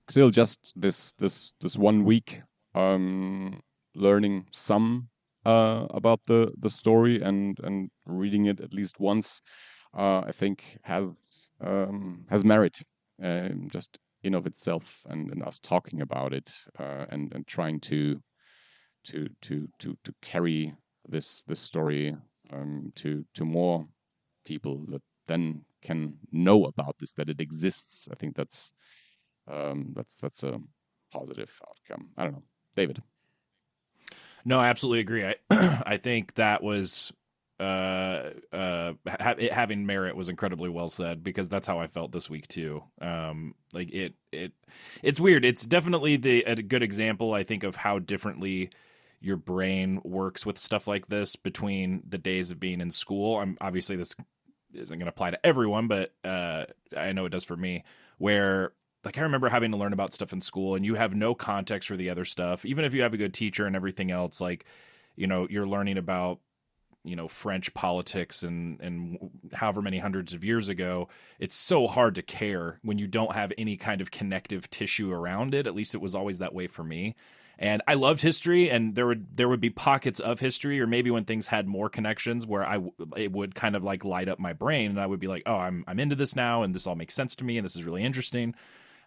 still, just this 1 week, learning some about the story, and reading it at least once, I think has merit, just in of itself, and us talking about it, and trying to carry this story to more people that then can know about this, that it exists. I think that's a positive outcome. I don't know, David. No, I absolutely agree. I I think that was it having merit was incredibly well said, because that's how I felt this week too. Like it's weird. It's definitely a good example, I think, of how differently your brain works with stuff like this between the days of being in school. Obviously this isn't going to apply to everyone, but I know it does for me, where like I remember having to learn about stuff in school and you have no context for the other stuff. Even if you have a good teacher and everything else, like, you're learning about, French politics and however many hundreds of years ago, it's so hard to care when you don't have any kind of connective tissue around it. At least it was always that way for me. And I loved history, and there would be pockets of history, or maybe when things had more connections where it would kind of like light up my brain, and I would be like, oh, I'm into this now, and this all makes sense to me, and this is really interesting.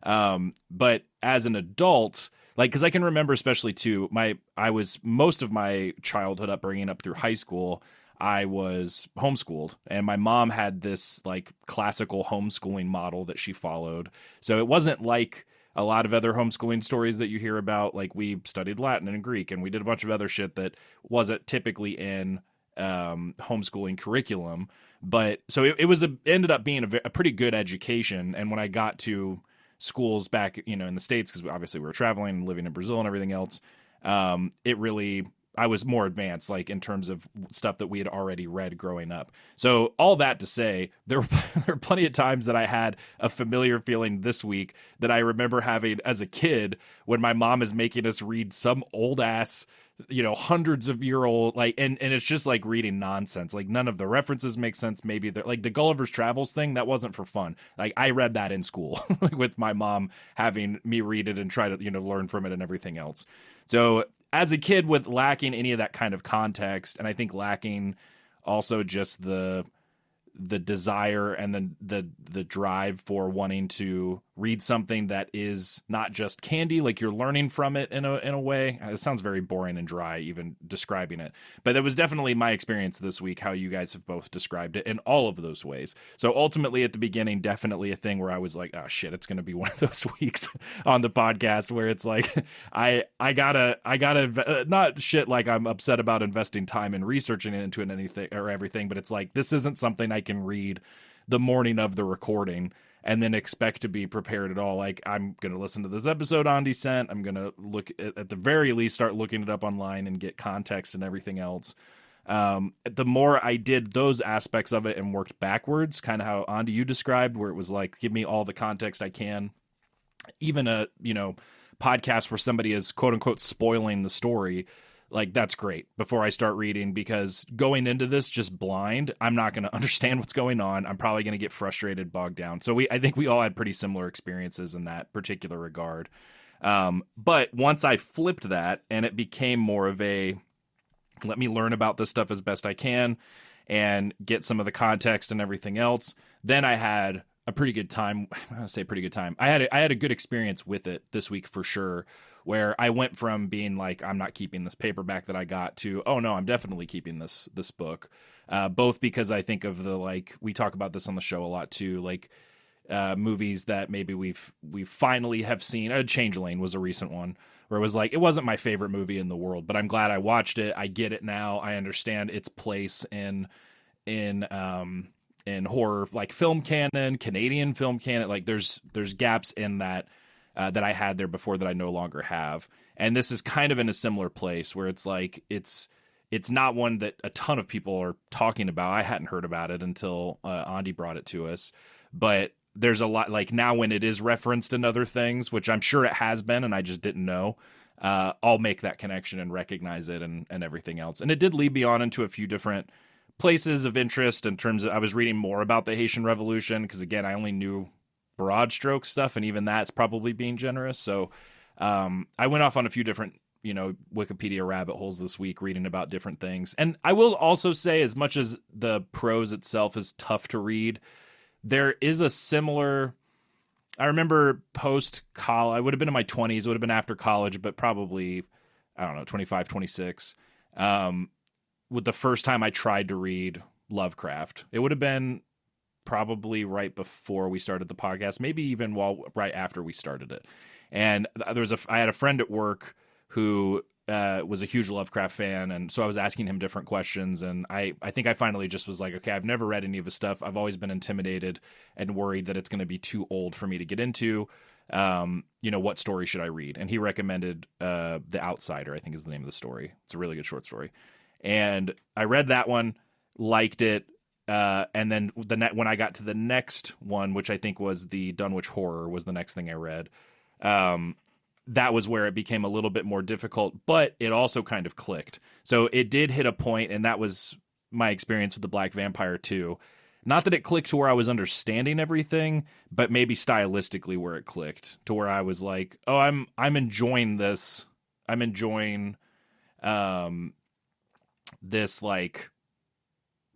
But as an adult, like, because I can remember, especially too, I was most of my childhood upbringing up through high school, I was homeschooled, and my mom had this like classical homeschooling model that she followed. So it wasn't like a lot of other homeschooling stories that you hear about. Like, we studied Latin and Greek, and we did a bunch of other shit that wasn't typically in homeschooling curriculum. But so it ended up being a pretty good education. And when I got to schools back, in the States, because obviously we were traveling and living in Brazil and everything else, I was more advanced, like in terms of stuff that we had already read growing up. So all that to say, there were plenty of times that I had a familiar feeling this week that I remember having as a kid when my mom is making us read some old ass, hundreds of year old, like, and it's just like reading nonsense. Like, none of the references make sense. Maybe they're like the Gulliver's Travels thing. That wasn't for fun. Like, I read that in school with my mom having me read it and try to, learn from it and everything else. So as a kid, with lacking any of that kind of context, and I think lacking also just the desire and the drive for wanting to read something that is not just candy, like you're learning from it in a way. It sounds very boring and dry even describing it, but that was definitely my experience this week, how you guys have both described it in all of those ways. So ultimately at the beginning, definitely a thing where I was like, oh shit, it's going to be one of those weeks on the podcast where it's like, I gotta not shit like I'm upset about investing time and researching into it, anything or everything, but it's like, this isn't something I can read the morning of the recording and then expect to be prepared at all. Like, I'm going to listen to this episode Andi sent. I'm going to look at the very least, start looking it up online and get context and everything else. The more I did those aspects of it and worked backwards, kind of how Andi you described, where it was like, give me all the context I can, even a, podcast where somebody is quote unquote spoiling the story. Like, that's great before I start reading, because going into this just blind, I'm not going to understand what's going on. I'm probably going to get frustrated, bogged down. So I think we all had pretty similar experiences in that particular regard. But once I flipped that and it became more of a, let me learn about this stuff as best I can and get some of the context and everything else, then I had a pretty good time. I say pretty good time. I had a good experience with it this week for sure, where I went from being like, I'm not keeping this paperback that I got, to, oh no, I'm definitely keeping this book. Both because I think of the, like, we talk about this on the show a lot too, like movies that maybe we've finally have seen. Changeling was a recent one where it was like, it wasn't my favorite movie in the world, but I'm glad I watched it. I get it now. I understand its place in horror, like film canon, Canadian film canon. Like, there's gaps in that that I had there before that I no longer have. And this is kind of in a similar place where it's like, it's not one that a ton of people are talking about. I hadn't heard about it until Andi brought it to us, but there's a lot, like, now when it is referenced in other things, which I'm sure it has been, and I just didn't know, I'll make that connection and recognize it and everything else. And it did lead me on into a few different places of interest in terms of, I was reading more about the Haitian Revolution, because again, I only knew broad stroke stuff, and even that's probably being generous. So I went off on a few different, Wikipedia rabbit holes this week, reading about different things. And I will also say, as much as the prose itself is tough to read, there is a similar, I remember post-college, I would have been in my 20s, it would have been after college, but probably, I don't know, 25, 26, with the first time I tried to read Lovecraft. It would have been probably right before we started the podcast, maybe even right after we started it. And I had a friend at work who was a huge Lovecraft fan, and so I was asking him different questions, and I think I finally just was like, okay, I've never read any of his stuff. I've always been intimidated and worried that it's going to be too old for me to get into. What story should I read? And he recommended The Outsider, I think is the name of the story. It's a really good short story. And I read that one, liked it, and then when I got to the next one, which I think was the Dunwich Horror, was the next thing I read. That was where it became a little bit more difficult, but it also kind of clicked. So it did hit a point, and that was my experience with the Black Vampyre too. Not that it clicked to where I was understanding everything, but maybe stylistically where it clicked to where I was like, oh, I'm enjoying this. I'm enjoying this, like,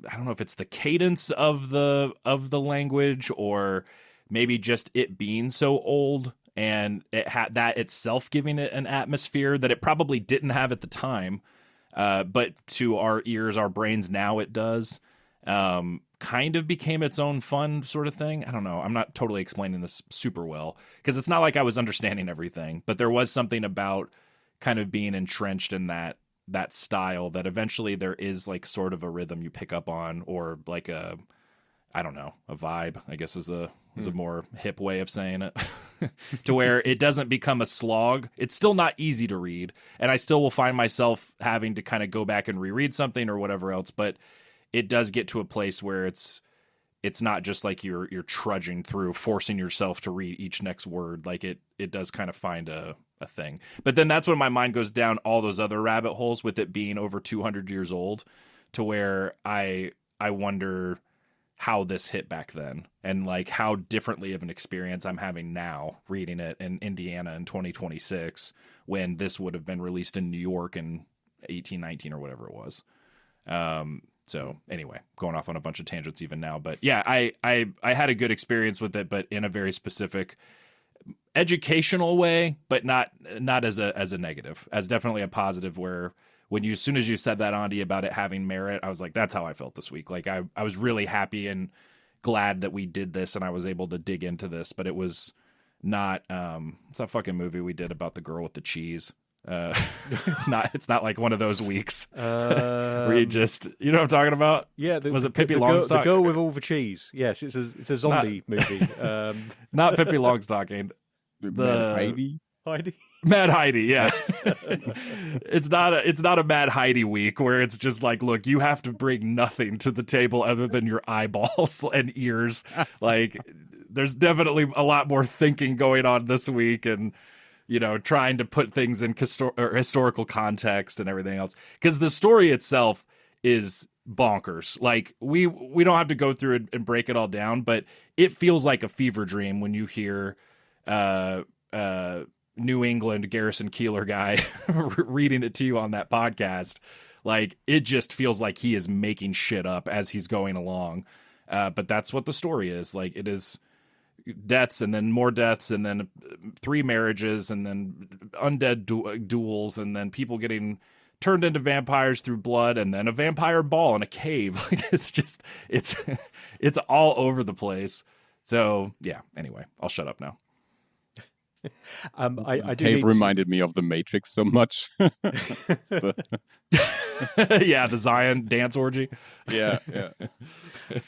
I don't know if it's the cadence of the language, or maybe just it being so old and it had that itself giving it an atmosphere that it probably didn't have at the time. But to our ears, our brains now, it does. Kind of became its own fun sort of thing. I don't know. I'm not totally explaining this super well, because it's not like I was understanding everything, but there was something about kind of being entrenched in that style that eventually there is like sort of a rhythm you pick up on, or like a vibe, I guess is a more hip way of saying it, to where it doesn't become a slog. It's still not easy to read, and I still will find myself having to kind of go back and reread something or whatever else, but it does get to a place where it's not just like you're trudging through, forcing yourself to read each next word. Like it does kind of find a thing. But then that's when my mind goes down all those other rabbit holes, with it being over 200 years old, to where I wonder how this hit back then, and like how differently of an experience I'm having now reading it in Indiana in 2026, when this would have been released in New York in 1819 or whatever it was. So anyway, going off on a bunch of tangents even now, but yeah, I had a good experience with it, but in a very specific educational way, but not as a negative, as definitely a positive, where as soon as you said that, Andi, about it having merit, I was like, that's how I felt this week. Like I was really happy and glad that we did this and I was able to dig into this, but it was not, it's that fucking movie we did about the girl with the cheese. It's not like one of those weeks where you just, you know what I'm talking about? Yeah. Was it Pippi Longstocking? The girl with all the cheese. Yes, it's a zombie movie. Not Pippi Longstocking. Heidi? Mad Heidi, yeah. It's not a Mad Heidi week where it's just like, look, you have to bring nothing to the table other than your eyeballs and ears. Like, there's definitely a lot more thinking going on this week, and trying to put things in historical context and everything else. Because the story itself is bonkers. Like, we don't have to go through it and break it all down, but it feels like a fever dream when you hear New England Garrison Keillor guy reading it to you on that podcast. Like, it just feels like he is making shit up as he's going along. But that's what the story is. Like, it is deaths and then more deaths and then 3 marriages and then undead duels and then people getting turned into vampires through blood and then a vampire ball in a cave. Like, it's all over the place. So yeah, anyway, I'll shut up now. I do Cave reminded me of the Matrix so much. Yeah, the Zion dance orgy. Yeah.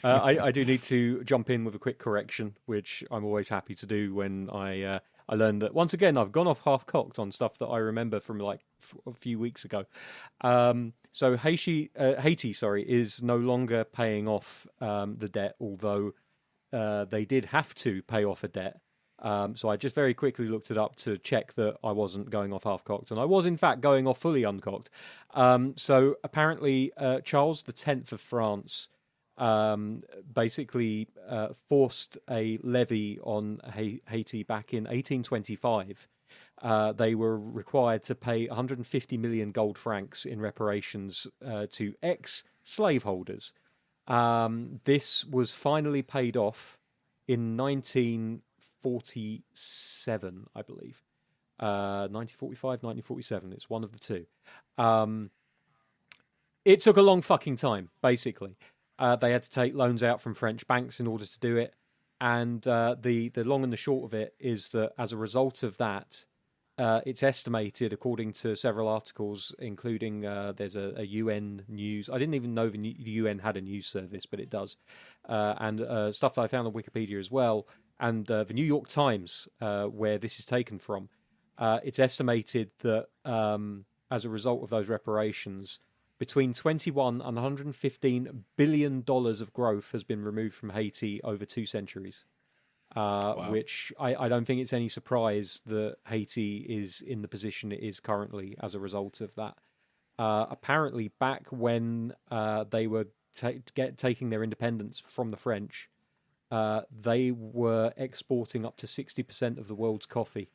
I do need to jump in with a quick correction, which I'm always happy to do when I learned that, once again, I've gone off half-cocked on stuff that I remember from like a few weeks ago. So Haiti, is no longer paying off the debt, although they did have to pay off a debt. So I just very quickly looked it up to check that I wasn't going off half-cocked, and I was in fact going off fully uncocked. So apparently Charles X of France basically forced a levy on Haiti back in 1825. They were required to pay 150 million gold francs in reparations to ex-slaveholders. This was finally paid off in 1947, I believe. 1945, 1947. It's one of the two. It took a long fucking time, basically. They had to take loans out from French banks in order to do it. And the long and the short of it is that as a result of that, it's estimated, according to several articles, including there's a UN news. I didn't even know the UN had a news service, but it does. And stuff that I found on Wikipedia as well. And the New York Times, where this is taken from, it's estimated that as a result of those reparations, between 21 and $115 billion of growth has been removed from Haiti over 2 centuries. Wow. Which I don't think it's any surprise that Haiti is in the position it is currently as a result of that. Apparently, back when they were taking their independence from the French, they were exporting up to 60% of the world's coffee.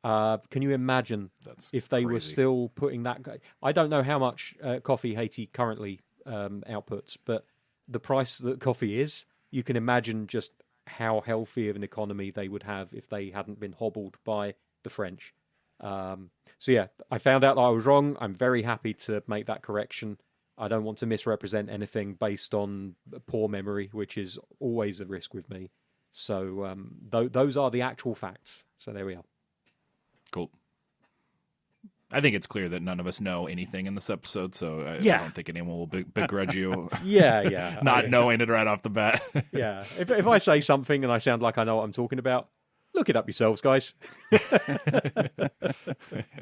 Can you imagine if they were still putting that? I don't know how much coffee Haiti currently outputs, but the price that coffee is, you can imagine just how healthy of an economy they would have if they hadn't been hobbled by the French. So yeah, I found out that I was wrong. I'm very happy to make that correction. I don't want to misrepresent anything based on poor memory, which is always a risk with me. So those are the actual facts. So there we are. Cool. I think it's clear that none of us know anything in this episode, so I don't think anyone will begrudge you not knowing it right off the bat. Yeah. If I say something and I sound like I know what I'm talking about, look it up yourselves, guys. This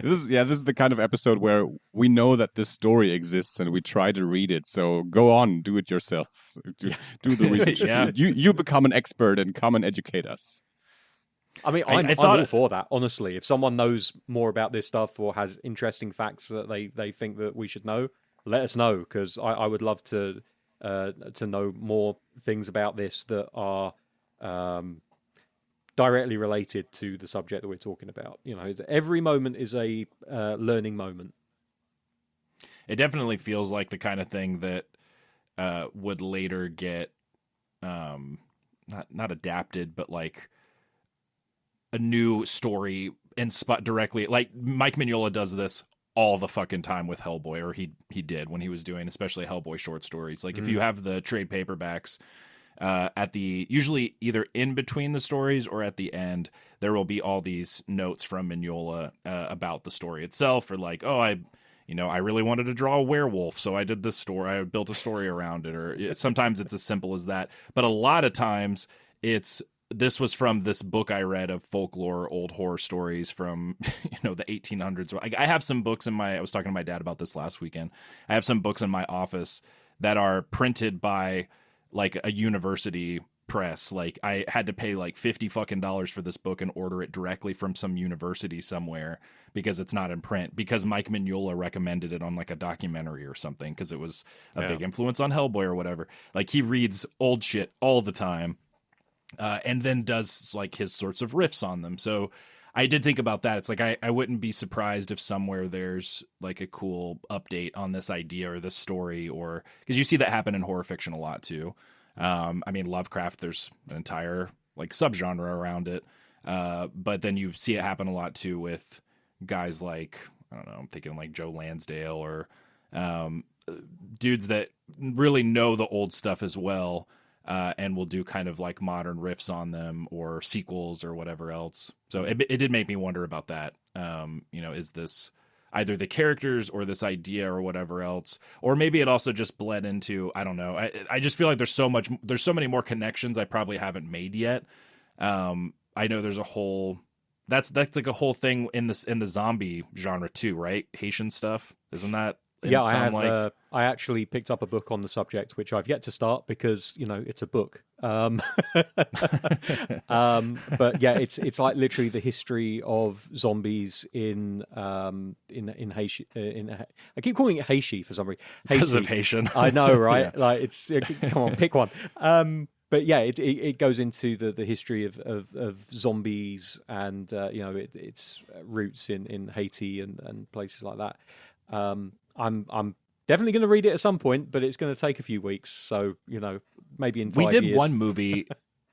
is the kind of episode where we know that this story exists and we try to read it. So go on, do it yourself. Do the research. Yeah. You become an expert and come and educate us. I mean, I'm all for that, honestly. If someone knows more about this stuff or has interesting facts that they think that we should know, let us know, because I would love to know more things about this that are directly related to the subject that we're talking about. You know, every moment is a learning moment. It definitely feels like the kind of thing that would later get not adapted, but like a new story directly. Like Mike Mignola does this all the fucking time with Hellboy, or he did when he was doing especially Hellboy short stories. Like if you have the trade paperbacks, usually either in between the stories or at the end, there will be all these notes from Mignola about the story itself, or like, oh, I really wanted to draw a werewolf, so I did this story. I built a story around it, or sometimes it's as simple as that. But a lot of times this was from this book I read of folklore, old horror stories from, the 1800s. I have some books I was talking to my dad about this last weekend. I have some books in my office that are printed by like a university press. Like I had to pay like $50 fucking for this book and order it directly from some university somewhere because it's not in print, because Mike Mignola recommended it on like a documentary or something, because it was a big influence on Hellboy or whatever. Like he reads old shit all the time. And then does like his sorts of riffs on them. So I did think about that. It's like I wouldn't be surprised if somewhere there's like a cool update on this idea or this story, or because you see that happen in horror fiction a lot too. I mean, Lovecraft, there's an entire like subgenre around it. But then you see it happen a lot too with guys like, I don't know, I'm thinking like Joe Lansdale, or dudes that really know the old stuff as well. And will do kind of like modern riffs on them or sequels or whatever else. So it did make me wonder about that. Is this either the characters or this idea or whatever else, or maybe it also just bled into, I don't know. I just feel like there's so many more connections I probably haven't made yet. I know there's a whole, that's like a whole thing in the zombie genre too, right? Haitian stuff. Isn't that? Yeah, I have. I actually picked up a book on the subject, which I've yet to start because it's a book. But yeah, it's like literally the history of zombies in Haiti. I keep calling it Haiti for some reason. Because of Haitian. I know, right? Yeah. Like it's come on, pick one. But yeah, it goes into the history of zombies and its roots in Haiti and places like that. I'm definitely going to read it at some point, but it's going to take a few weeks. So, maybe in 5 years. We did one movie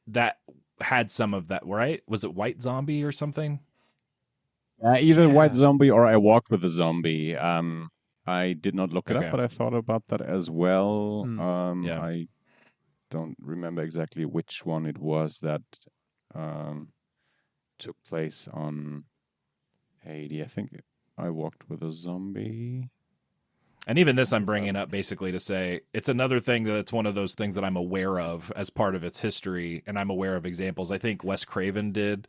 that had some of that, right? Was it White Zombie or something? Either White Zombie or I Walked with a Zombie. I did not look it up, but I thought about that as well. I don't remember exactly which one it was that took place on Haiti. I think I walked with a zombie. And even this I'm bringing up basically to say it's another thing that's one of those things that I'm aware of as part of its history, and I'm aware of examples. I think Wes Craven did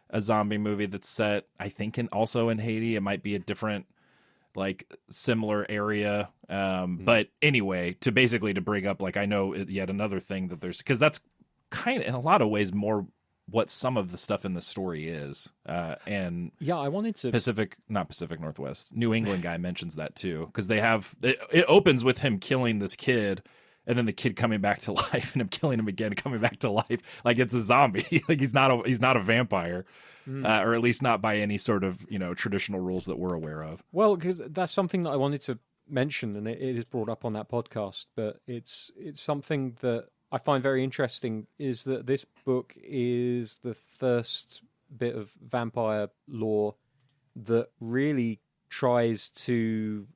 a zombie movie that's set, I think, also in Haiti. It might be a different, like, similar area. But anyway, to bring up, like, I know yet another thing that there's, because that's kind of, in a lot of ways, more what some of the stuff in the story is. And yeah, I wanted to not Pacific Northwest, New England guy mentions that too, because they have it opens with him killing this kid, and then the kid coming back to life, and him killing him again, coming back to life, like it's a zombie. Like he's not a vampire, or at least not by any sort of traditional rules that we're aware of. Well, because that's something that I wanted to mention, and it is brought up on that podcast, but it's something that I find very interesting, is that this book is the first bit of vampire lore that really tries to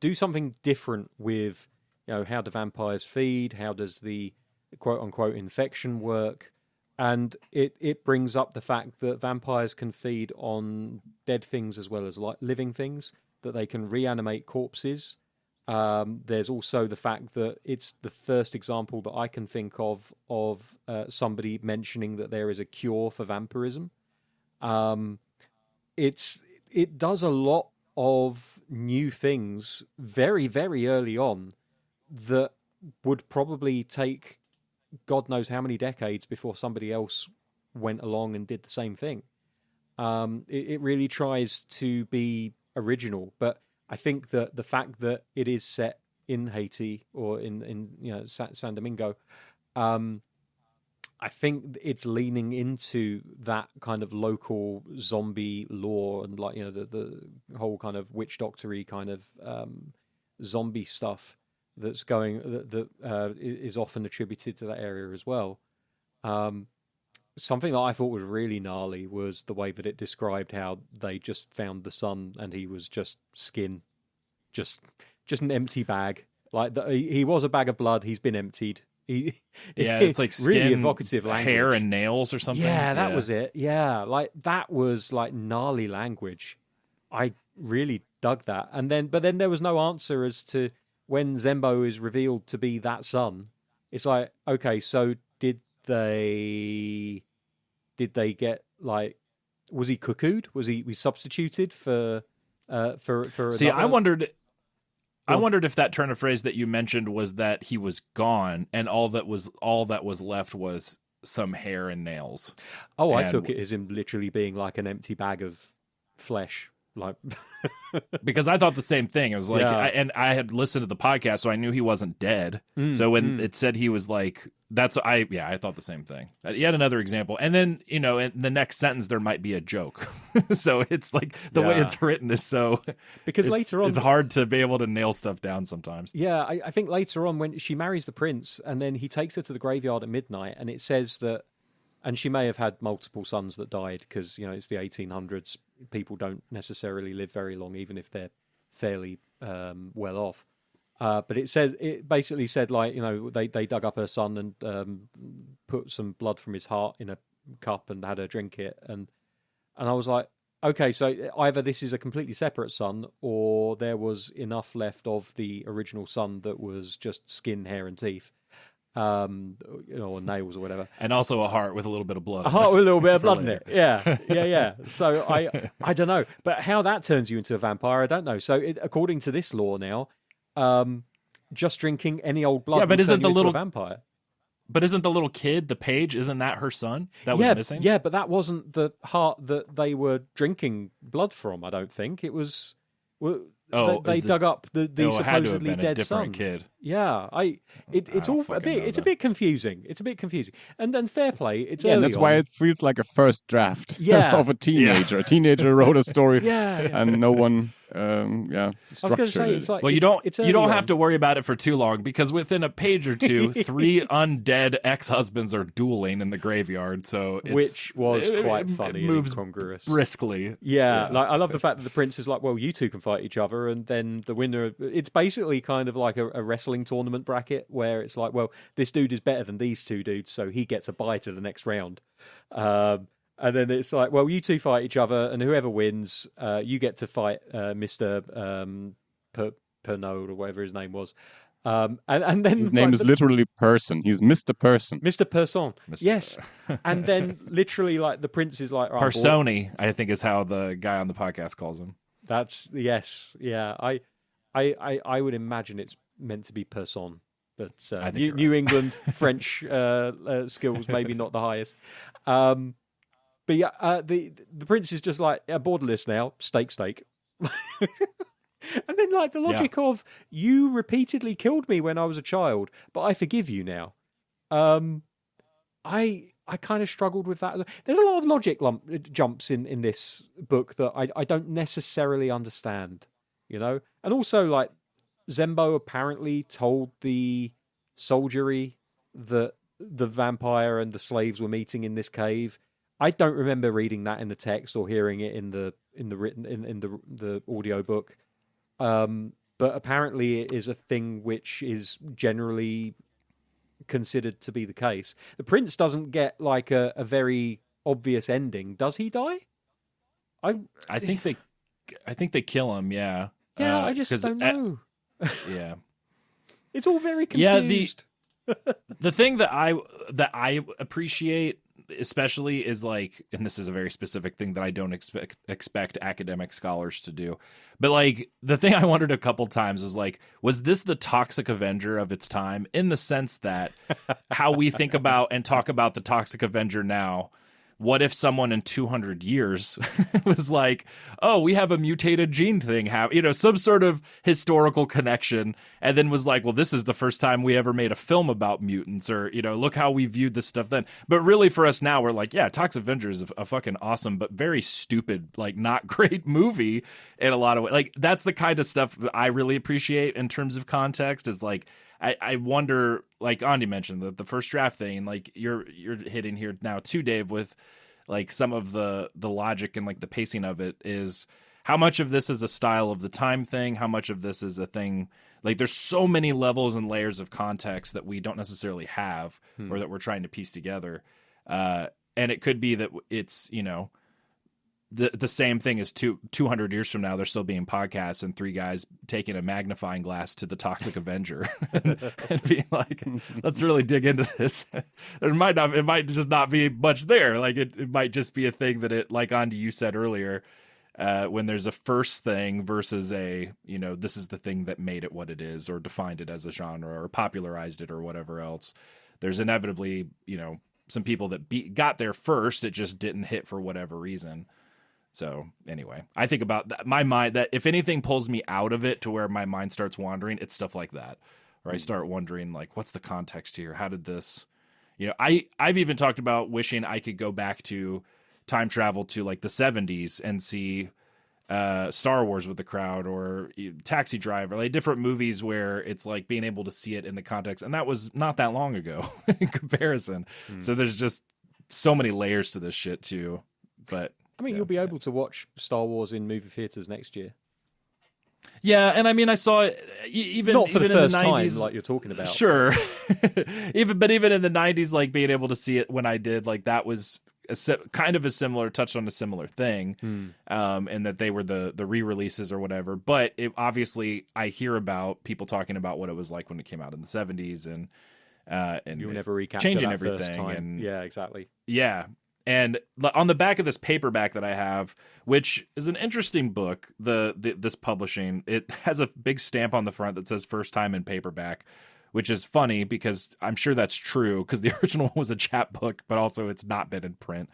do something different with, how do vampires feed? How does the quote unquote infection work? And it brings up the fact that vampires can feed on dead things as well as living things, that they can reanimate corpses. There's also the fact that it's the first example that I can think of somebody mentioning that there is a cure for vampirism. It does a lot of new things very, very early on that would probably take God knows how many decades before somebody else went along and did the same thing. It really tries to be original, but I think that the fact that it is set in Haiti or in San Domingo, I think it's leaning into that kind of local zombie lore and the whole kind of witch doctor-y kind of zombie stuff that's going that is often attributed to that area as well. Something that I thought was really gnarly was the way that it described how they just found the son and he was just skin, just an empty bag. Like he was a bag of blood. He's been emptied. It's like skin, really evocative language. Hair and nails or something. Yeah, that was it. Yeah, like that was like gnarly language. I really dug that. But then there was no answer as to when Zembo is revealed to be that son. It's like, okay, so did they get, like, was he cuckooed? Was he substituted for See, another? I wondered if that turn of phrase that you mentioned was that he was gone and all that was left was some hair and nails. Oh, I took it as him literally being like an empty bag of flesh. Like because I thought the same thing. It was like, Yeah. I had listened to the podcast, so I knew he wasn't dead. So when it said he was like, I thought the same thing. Yet another example. And then, in the next sentence, there might be a joke. So it's like the way it's written is so, because later on it's hard to be able to nail stuff down sometimes. Yeah, I think later on when she marries the prince and then he takes her to the graveyard at midnight and it says that, and she may have had multiple sons that died because, it's the 1800s. People don't necessarily live very long, even if they're fairly well off. But it basically said, like, they dug up her son and put some blood from his heart in a cup and had her drink it. And I was like, okay, so either this is a completely separate son or there was enough left of the original son that was just skin, hair and teeth. Or nails or whatever, and also a heart with a little bit of blood. A heart with a little bit of blood in it. Yeah. So I don't know, but how that turns you into a vampire, I don't know. So according to this law now, just drinking any old blood, but isn't the little a vampire? But isn't the little kid, the page, isn't that her son that was missing? Yeah, but that wasn't the heart that they were drinking blood from. I don't think it was. They dug up the supposedly dead son. Kid. Yeah, it's a bit confusing. It's a bit confusing. And then fair play. It's and that's why it feels like a first draft of a teenager. Yeah. A teenager wrote a story, and no one, I was going to say, it's like, well, you don't have to worry about it for too long because within a page or two, 3 undead ex-husbands are dueling in the graveyard. So which was quite funny. It moves and incongruous briskly. Yeah, like I love the fact that the prince is like, well, you two can fight each other, and then the winner. It's basically kind of like a wrestling tournament bracket where it's like, well, this dude is better than these two dudes, so he gets a bye to the next round. And then it's like, well, you two fight each other, and whoever wins, you get to fight Mr. Pernod or whatever his name was. And then his name is literally Person. He's Mr. Person. Mr. Person. Yes. And then literally, like, the prince is like, Personi, I think is how the guy on the podcast calls him. That's yes, yeah. I would imagine it's meant to be Person, but New England French skills maybe not the highest. But yeah, the prince is just like borderless now, steak. And then like the logic of you repeatedly killed me when I was a child, but I forgive you now. I kind of struggled with that. There's a lot of logic jumps in this book that I don't necessarily understand, you know? And also, like, Zembo apparently told the soldiery that the vampire and the slaves were meeting in this cave. I don't remember reading that in the text or hearing it in the audio book. But apparently it is a thing which is generally considered to be the case. The prince doesn't get like a very obvious ending. Does he die? I think they kill him. Yeah. Yeah, I just don't know. Yeah. It's all very confused. Yeah. The thing that I appreciate especially is like, and this is a very specific thing that I don't expect academic scholars to do, but like the thing I wondered a couple times was like, was this the Toxic Avenger of its time, in the sense that how we think about and talk about the Toxic Avenger now? What if someone in 200 years was like, oh, we have a mutated gene thing, some sort of historical connection, and then was like, well, this is the first time we ever made a film about mutants, or, look how we viewed this stuff then. But really for us now, we're like, yeah, Toxic Avenger is a fucking awesome, but very stupid, like not great movie in a lot of ways. Like that's the kind of stuff that I really appreciate in terms of context, is like, I wonder, like Andi mentioned, the first draft thing, like you're hitting here now too, Dave, with like some of the logic and like the pacing of it, is how much of this is a style of the time thing, how much of this is a thing, like there's so many levels and layers of context that we don't necessarily have or that we're trying to piece together. And it could be that it's, the same thing as 200 years from now, they're still being podcasts and three guys taking a magnifying glass to the Toxic Avenger and being like, let's really dig into this. It might just not be much there. Like it might just be a thing that it, like Andi, you said earlier, when there's a first thing versus a, this is the thing that made it what it is, or defined it as a genre, or popularized it, or whatever else. There's inevitably, some people that got there first. It just didn't hit for whatever reason. So anyway, I think about that, my mind, that if anything pulls me out of it to where my mind starts wandering, it's stuff like that, where I start wondering, like, what's the context here? How did this, I've even talked about wishing I could go back to time travel to like the 70s and see Star Wars with the crowd, or Taxi Driver, like different movies where it's like being able to see it in the context. And that was not that long ago in comparison. So there's just so many layers to this shit too. But I mean, you'll be able to watch Star Wars in movie theaters next year. Yeah, and I mean, I saw it even not for even the first in the 90s, time, like you're talking about. Sure, even in the 90s, like being able to see it when I did, like that was kind of a similar, touched on a similar thing, and that they were the re-releases or whatever. But obviously, I hear about people talking about what it was like when it came out in the 70s, and you'll never recapture changing that everything. First time. And yeah, exactly. Yeah. And on the back of this paperback that I have, which is an interesting book, this publishing, it has a big stamp on the front that says first time in paperback, which is funny because I'm sure that's true, because the original was a chapbook, but also it's not been in print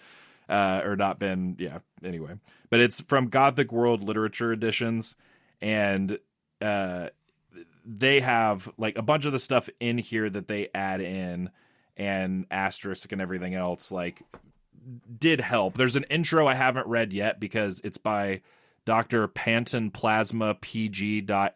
or not been. Yeah. Anyway, but it's from Gothic World Literature Editions, and they have like a bunch of the stuff in here that they add in, and asterisk and everything else, like, did help. There's an intro I haven't read yet because it's by Dr. Panton Plasma PG.HORR.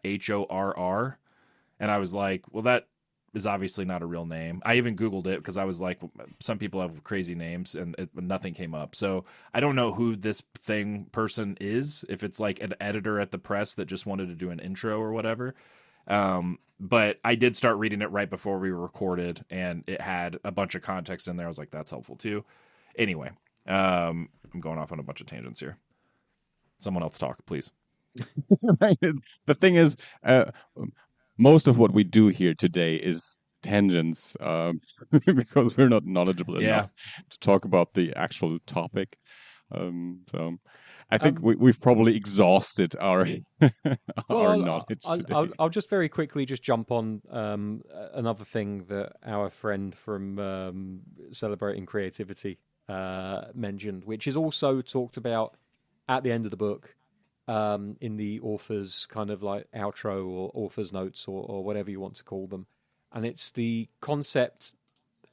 And I was like, well, that is obviously not a real name. I even Googled it because I was like, some people have crazy names, and nothing came up. So I don't know who this person is, if it's like an editor at the press that just wanted to do an intro or whatever. But I did start reading it right before we recorded, and it had a bunch of context in there. I was like, that's helpful too. Anyway, I'm going off on a bunch of tangents here. Someone else talk, please. The thing is, most of what we do here today is tangents, because we're not knowledgeable enough to talk about the actual topic. So I think we've probably exhausted our knowledge today. I'll just very quickly just jump on another thing that our friend from Celebrating Creativity mentioned, which is also talked about at the end of the book, in the author's kind of like outro or author's notes or whatever you want to call them. And it's the concept,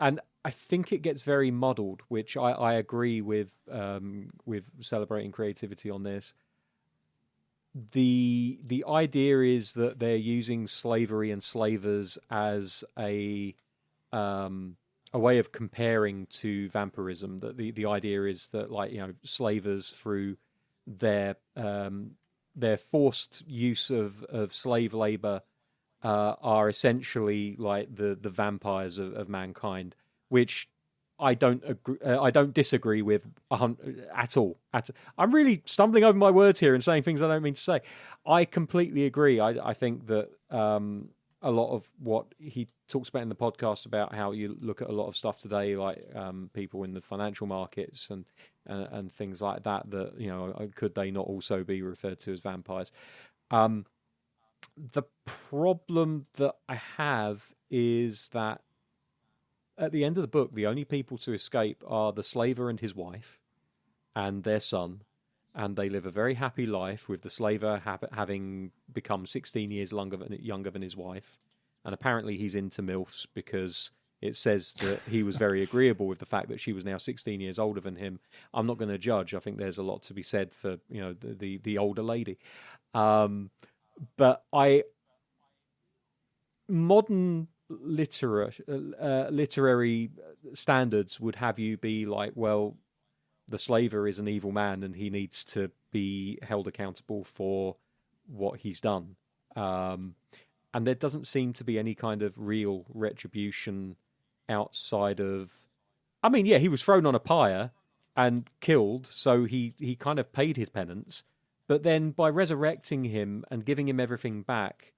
and I think it gets very muddled, which I agree with Celebrating Creativity on this. The idea is that they're using slavery and slavers as a way of comparing to vampirism. That the idea is that, like, you know, slavers through their forced use of slave labor are essentially like the vampires of mankind, which I don't disagree with at all. I'm really stumbling over my words here and saying things I don't mean to say. I completely agree. I think that a lot of what he talks about in the podcast about how you look at a lot of stuff today, like people in the financial markets and things like that, you know, could they not also be referred to as vampires? The problem that I have is that at the end of the book, the only people to escape are the slaver and his wife and their son, and they live a very happy life with the slaver having become 16 years younger than his wife. And apparently he's into MILFs because it says that he was very agreeable with the fact that she was now 16 years older than him. I'm not going to judge. I think there's a lot to be said for, you know, the older lady. But modern literary standards would have you be like, well, the slaver is an evil man and he needs to be held accountable for what he's done. And there doesn't seem to be any kind of real retribution outside of... I mean, yeah, he was thrown on a pyre and killed, so he kind of paid his penance. But then by resurrecting him and giving him everything back,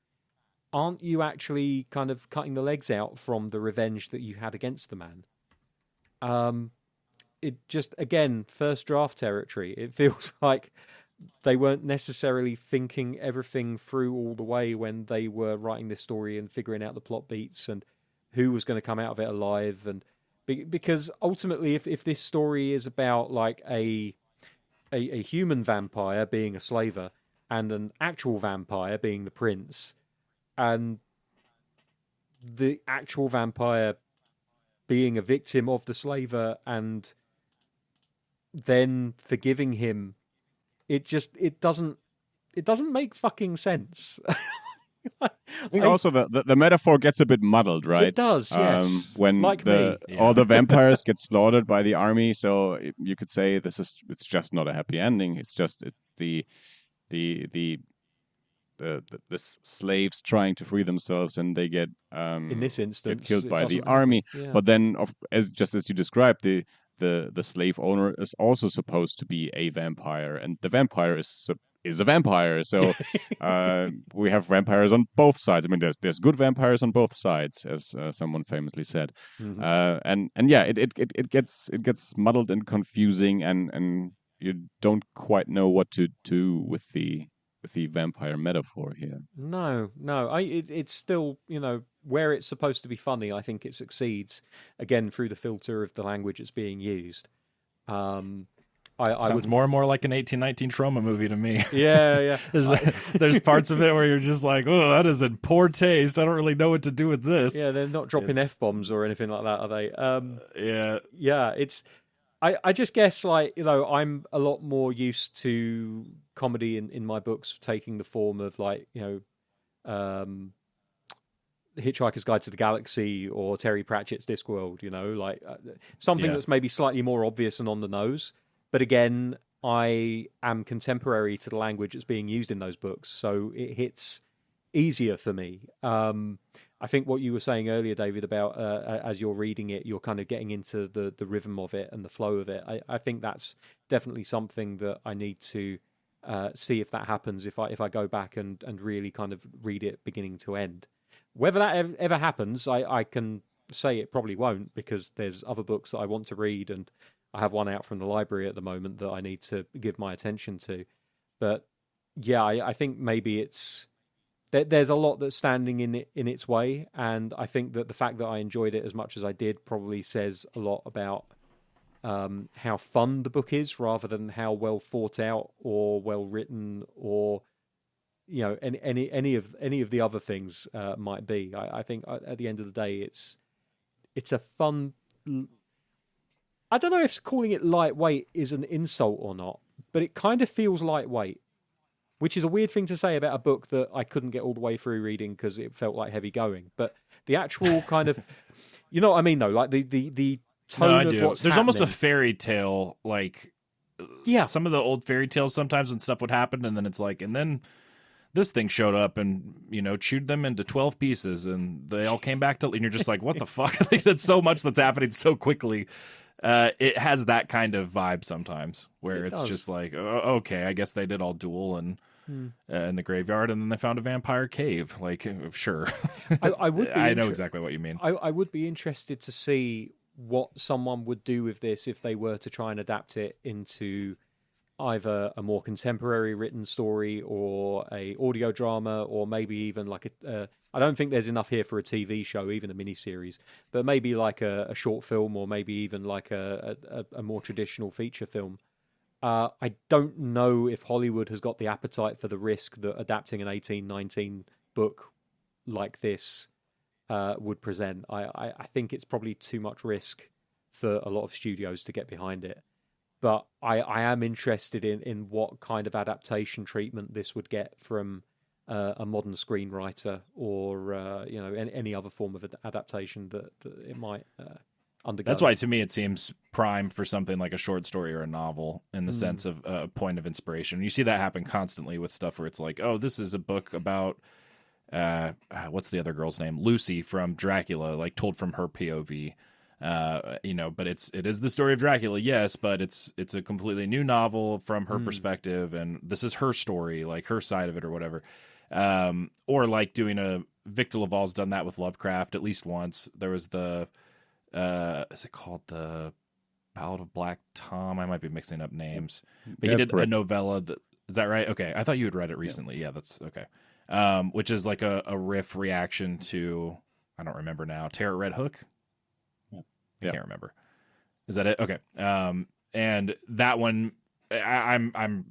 aren't you actually kind of cutting the legs out from the revenge that you had against the man? It just, again, first draft territory. It feels like they weren't necessarily thinking everything through all the way when they were writing this story and figuring out the plot beats and who was going to come out of it alive. And because ultimately, if this story is about like a human vampire being a slaver and an actual vampire being the prince, and the actual vampire being a victim of the slaver and then forgiving him, it doesn't make fucking sense. I think also the metaphor gets a bit muddled, right? It does, yes. When like all the vampires get slaughtered by the army, so you could say it's just not a happy ending. It's the slaves trying to free themselves, and they get in this instance get killed by the army. Yeah. But then, as you described, the slave owner is also supposed to be a vampire, and the vampire is a vampire. So we have vampires on both sides. I mean, there's good vampires on both sides, as someone famously said. Mm-hmm. And yeah, it gets muddled and confusing, and you don't quite know what to do with the vampire metaphor here. No. It's still, you know, where it's supposed to be funny. I think it succeeds again through the filter of the language that's being used. Sounds more and more like an 1819 trauma movie to me. Yeah. There's parts of it where you're just like, oh, that is in poor taste. I don't really know what to do with this. Yeah, they're not dropping F-bombs or anything like that, are they? Yeah. It's. I just guess, like, you know, I'm a lot more used to comedy in my books taking the form of, like, you know, Hitchhiker's Guide to the Galaxy or Terry Pratchett's Discworld, you know, like something that's maybe slightly more obvious and on the nose. But again, I am contemporary to the language that's being used in those books, so it hits easier for me. I think what you were saying earlier, David, about as you're reading it, you're kind of getting into the rhythm of it and the flow of it. I think that's definitely something that I need to see if that happens if I go back and really kind of read it beginning to end. Whether that ever happens, I can say it probably won't, because there's other books that I want to read, and I have one out from the library at the moment that I need to give my attention to. But yeah, I think maybe there's a lot that's standing in its way, and I think that the fact that I enjoyed it as much as I did probably says a lot about how fun the book is, rather than how well thought out or well written, or any of the other things might be. I think at the end of the day, it's a fun. I don't know if calling it lightweight is an insult or not, but it kind of feels lightweight, which is a weird thing to say about a book that I couldn't get all the way through reading because it felt like heavy going. But the actual kind of, you know what I mean, though, like the tone of what's There's happening. almost a fairy tale, like, yeah, some of the old fairy tales sometimes when stuff would happen, and then it's like, and then this thing showed up and, chewed them into 12 pieces, and they all came back to, and you're just like, what the fuck? Like, that's so much that's happening so quickly. It has that kind of vibe sometimes, where it's just like, oh, okay, I guess they did all duel and in the graveyard, and then they found a vampire cave. Like, sure. I would. I know exactly what you mean. I would be interested to see what someone would do with this if they were to try and adapt it into either a more contemporary written story or a audio drama, or maybe even like I don't think there's enough here for a TV show, even a miniseries, but maybe like a short film, or maybe even like a more traditional feature film. I don't know if Hollywood has got the appetite for the risk that adapting an 1819 book like this would present. I think it's probably too much risk for a lot of studios to get behind it. But I am interested in what kind of adaptation treatment this would get from a modern screenwriter, or any other form of adaptation that it might undergo. That's why, to me, it seems prime for something like a short story or a novel, in the sense of a point of inspiration. You see that happen constantly with stuff where it's like, oh, this is a book about what's the other girl's name? Lucy from Dracula, like told from her POV. But it is the story of Dracula, yes, but it's a completely new novel from her perspective, and this is her story, like her side of it or whatever. Or like doing Victor LaValle's done that with Lovecraft at least once. There was is it called the Ballad of Black Tom? I might be mixing up names, but he did a novella. Is that right? Okay. I thought you had read it recently. Yeah, that's okay. Which is like a riff reaction to, I don't remember now, Tarot Red Hook. I can't remember. Is that it? Okay. And that one, I'm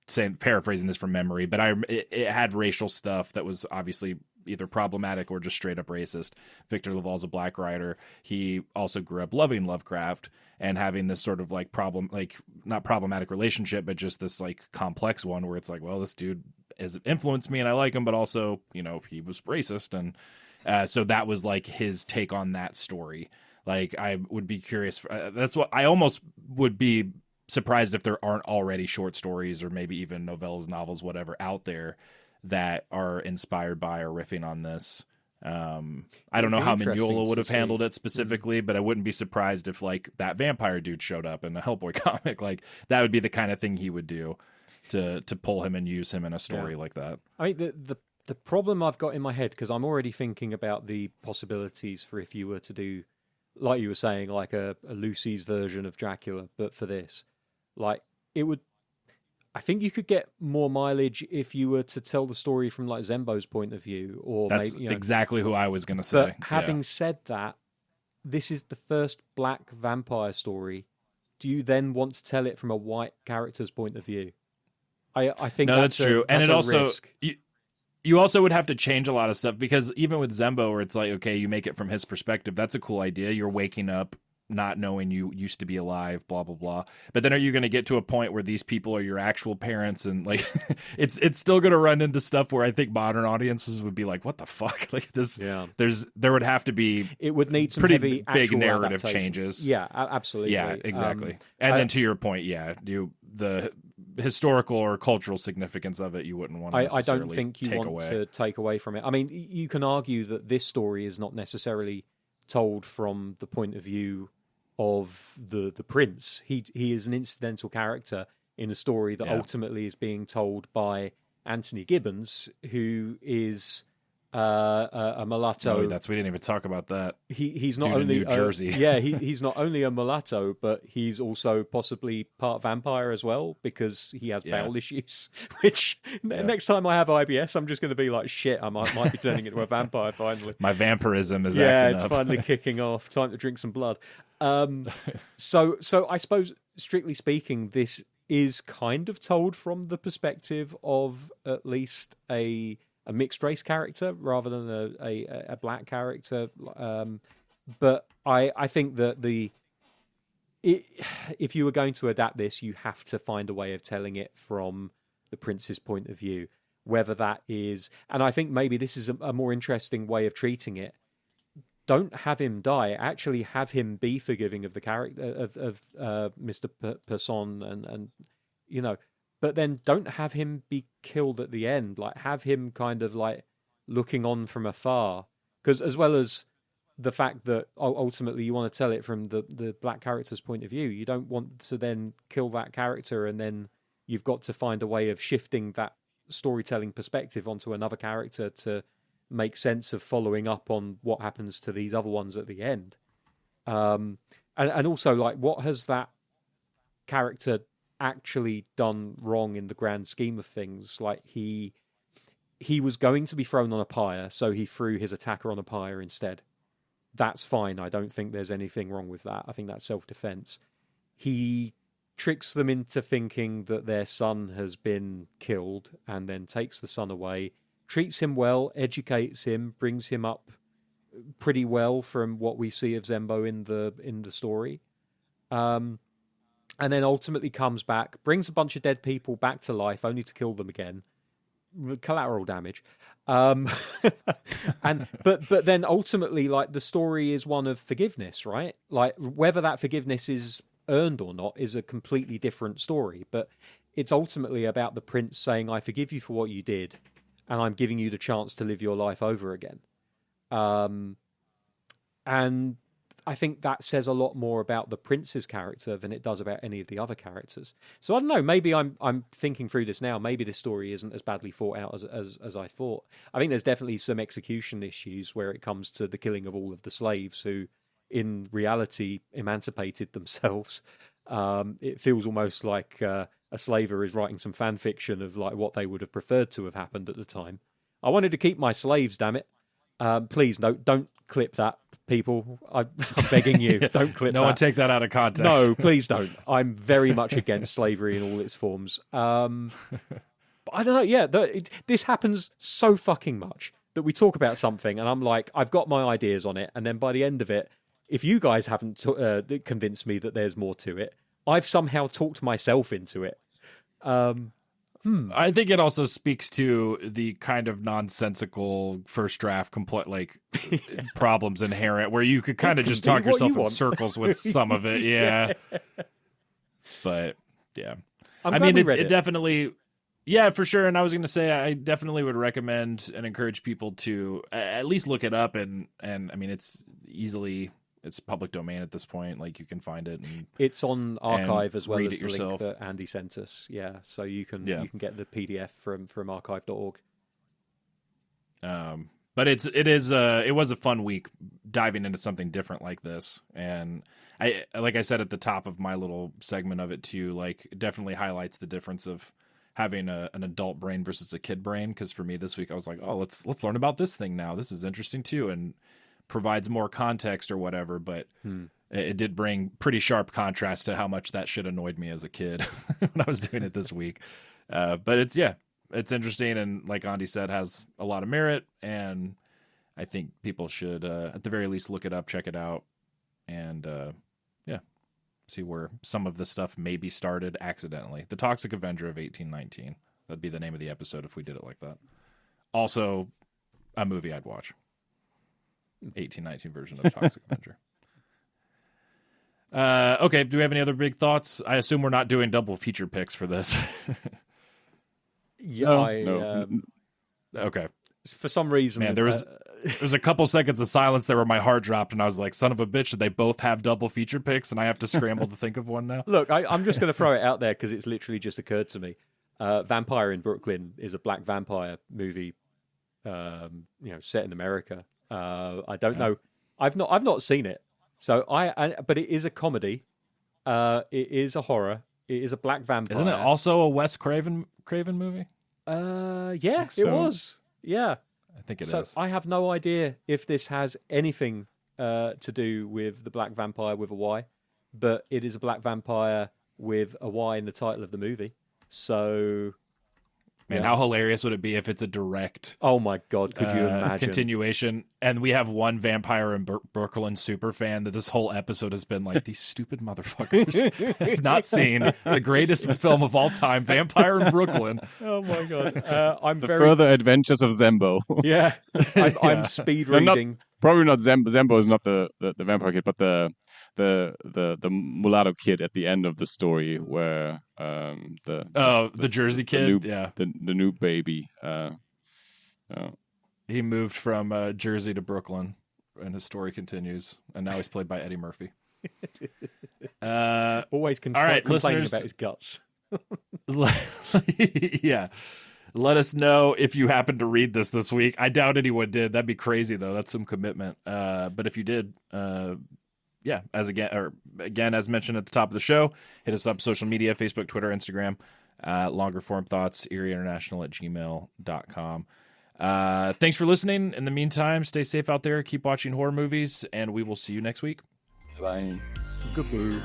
saying, paraphrasing this from memory, but it had racial stuff that was obviously either problematic or just straight up racist. Victor LaValle's a black writer. He also grew up loving Lovecraft and having this sort of like not problematic relationship, but just this like complex one where it's like, well, this dude has influenced me and I like him, but also, he was racist. And so that was like his take on that story. Like, I would be curious. That's what I almost would be surprised if there aren't already short stories or maybe even novellas, novels, whatever out there that are inspired by or riffing on this. I don't know how Mignola would have handled it specifically, but I wouldn't be surprised if like that vampire dude showed up in a Hellboy comic. Like, that would be the kind of thing he would do to pull him and use him in a story like that. I mean, the problem I've got in my head, because I'm already thinking about the possibilities for if you were to do, like you were saying, like a Lucy's version of Dracula, but for this, like, it would, I think you could get more mileage if you were to tell the story from like Zembo's point of view, or that's maybe, exactly who I was going to say. But having said that, this is the first Black Vampire story. Do you then want to tell it from a white character's point of view? I think that's true, and it also risk. You also would have to change a lot of stuff, because even with Zembo, where it's like, okay, you make it from his perspective, that's a cool idea. You're waking up not knowing you used to be alive, blah, blah, blah. But then are you going to get to a point where these people are your actual parents? And like, it's still going to run into stuff where I think modern audiences would be like, what the fuck? Like this, there would have to be, it would need some pretty heavy big narrative adaptation. changes. Yeah, absolutely. Yeah, exactly. And then to your point, the historical or cultural significance of it, you wouldn't want to I necessarily don't think you take want away. to take away from it. I mean, you can argue that this story is not necessarily told from the point of view of the prince. He is an incidental character in a story that ultimately is being told by Anthony Gibbons, who is a mulatto. Oh, we didn't even talk about that. He's not Dude in only New Jersey. he's not only a mulatto, but he's also possibly part vampire as well, because he has bowel issues. Which next time I have IBS, I'm just going to be like, shit, I might be turning into a vampire finally. My vampirism is acting it's up. finally kicking off. Time to drink some blood. So I suppose, strictly speaking, this is kind of told from the perspective of at least a mixed race character rather than a black character. But I think that if you were going to adapt this, you have to find a way of telling it from the prince's point of view, whether that is, and I think maybe this is a more interesting way of treating it. Don't have him die. Actually, have him be forgiving of the character of Mr. Person, and but then don't have him be killed at the end. Like, have him kind of like looking on from afar, because as well as the fact that ultimately you want to tell it from the black character's point of view, you don't want to then kill that character and then you've got to find a way of shifting that storytelling perspective onto another character to make sense of following up on what happens to these other ones at the end. And also, like, what has that character actually done wrong in the grand scheme of things? Like, he was going to be thrown on a pyre, so he threw his attacker on a pyre instead. That's fine. I don't think there's anything wrong with that. I think that's self-defense. He tricks them into thinking that their son has been killed and then takes the son away, treats him well, educates him, brings him up pretty well from what we see of Zembo in the story. And then ultimately comes back, brings a bunch of dead people back to life, only to kill them again. Collateral damage. But then ultimately, like, the story is one of forgiveness, right? Like, whether that forgiveness is earned or not is a completely different story. But it's ultimately about the prince saying, I forgive you for what you did, and I'm giving you the chance to live your life over again. And I think that says a lot more about the prince's character than it does about any of the other characters. So I don't know, maybe I'm thinking through this now. Maybe this story isn't as badly thought out as I thought. I think there's definitely some execution issues where it comes to the killing of all of the slaves who, in reality, emancipated themselves. It feels almost like a slaver is writing some fan fiction of like what they would have preferred to have happened at the time. I wanted to keep my slaves, damn it. Please, no, don't clip that, people. I'm begging you, don't clip that. No one take that out of context. No, please don't. I'm very much against slavery in all its forms. But I don't know, yeah, this happens so fucking much that we talk about something and I'm like, I've got my ideas on it, and then by the end of it, if you guys haven't convinced me that there's more to it, I've somehow talked myself into it. I think it also speaks to the kind of nonsensical first draft problems inherent, where you could kind of just talk yourself in circles with some of it. Yeah. But yeah, I mean, it definitely, yeah, for sure. And I was going to say, I definitely would recommend and encourage people to at least look it up. And I mean, it's public domain at this point. Like, you can find it. And it's on Archive as well as the yourself. link that Andi sent us. Yeah, so you can get the PDF from archive.org. But it was a fun week diving into something different like this, and like I said at the top of my little segment of it too, like, it definitely highlights the difference of having an adult brain versus a kid brain. Because for me this week, I was like, oh, let's learn about this thing now. This is interesting too, and provides more context or whatever, but it did bring pretty sharp contrast to how much that shit annoyed me as a kid when I was doing it this week. But it's interesting, and like Andi said, has a lot of merit, and I think people should at the very least look it up, check it out, and see where some of this stuff maybe started accidentally. The Toxic Avenger of 1819. That'd be the name of the episode if we did it like that. Also, a movie I'd watch. 1819 version of Toxic Avenger. Okay, do we have any other big thoughts? I assume we're not doing double feature picks for this. Yeah, No. Okay. For some reason, Man, there's a couple seconds of silence there where my heart dropped, and I was like, son of a bitch, did they both have double feature picks? And I have to scramble to think of one now. Look, I'm just going to throw it out there because it's literally just occurred to me. Vampire in Brooklyn is a black vampire movie, set in America. I don't know. I've not seen it. So but it is a comedy. It is a horror. It is a black vampire. Isn't it also a Wes Craven movie? Yeah, so. it was. Yeah, I think it is. So I have no idea if this has anything to do with the black vampire with a Y, but it is a black vampire with a Y in the title of the movie. So, Man, how hilarious would it be if it's a direct oh my God, could you imagine? continuation, and we have one Vampire in Brooklyn super fan that this whole episode has been like, these stupid motherfuckers have not seen the greatest film of all time, Vampire in Brooklyn. Oh my God. I'm The Further Adventures of Zembo. Yeah. I'm speed reading. Probably not Zembo. Zembo is not the vampire kid, but the mulatto kid at the end of the story where the Jersey kid, the new baby. He moved from Jersey to Brooklyn, and his story continues. And now he's played by Eddie Murphy. Always all right, complaining listeners, about his guts. Yeah. Let us know if you happened to read this week. I doubt anyone did. That'd be crazy, though. That's some commitment. But if you did, as mentioned at the top of the show, hit us up social media, Facebook, Twitter, Instagram, longer form thoughts, eerieinternational@gmail.com. Thanks for listening. In the meantime, stay safe out there. Keep watching horror movies, and we will see you next week. Bye. Good move.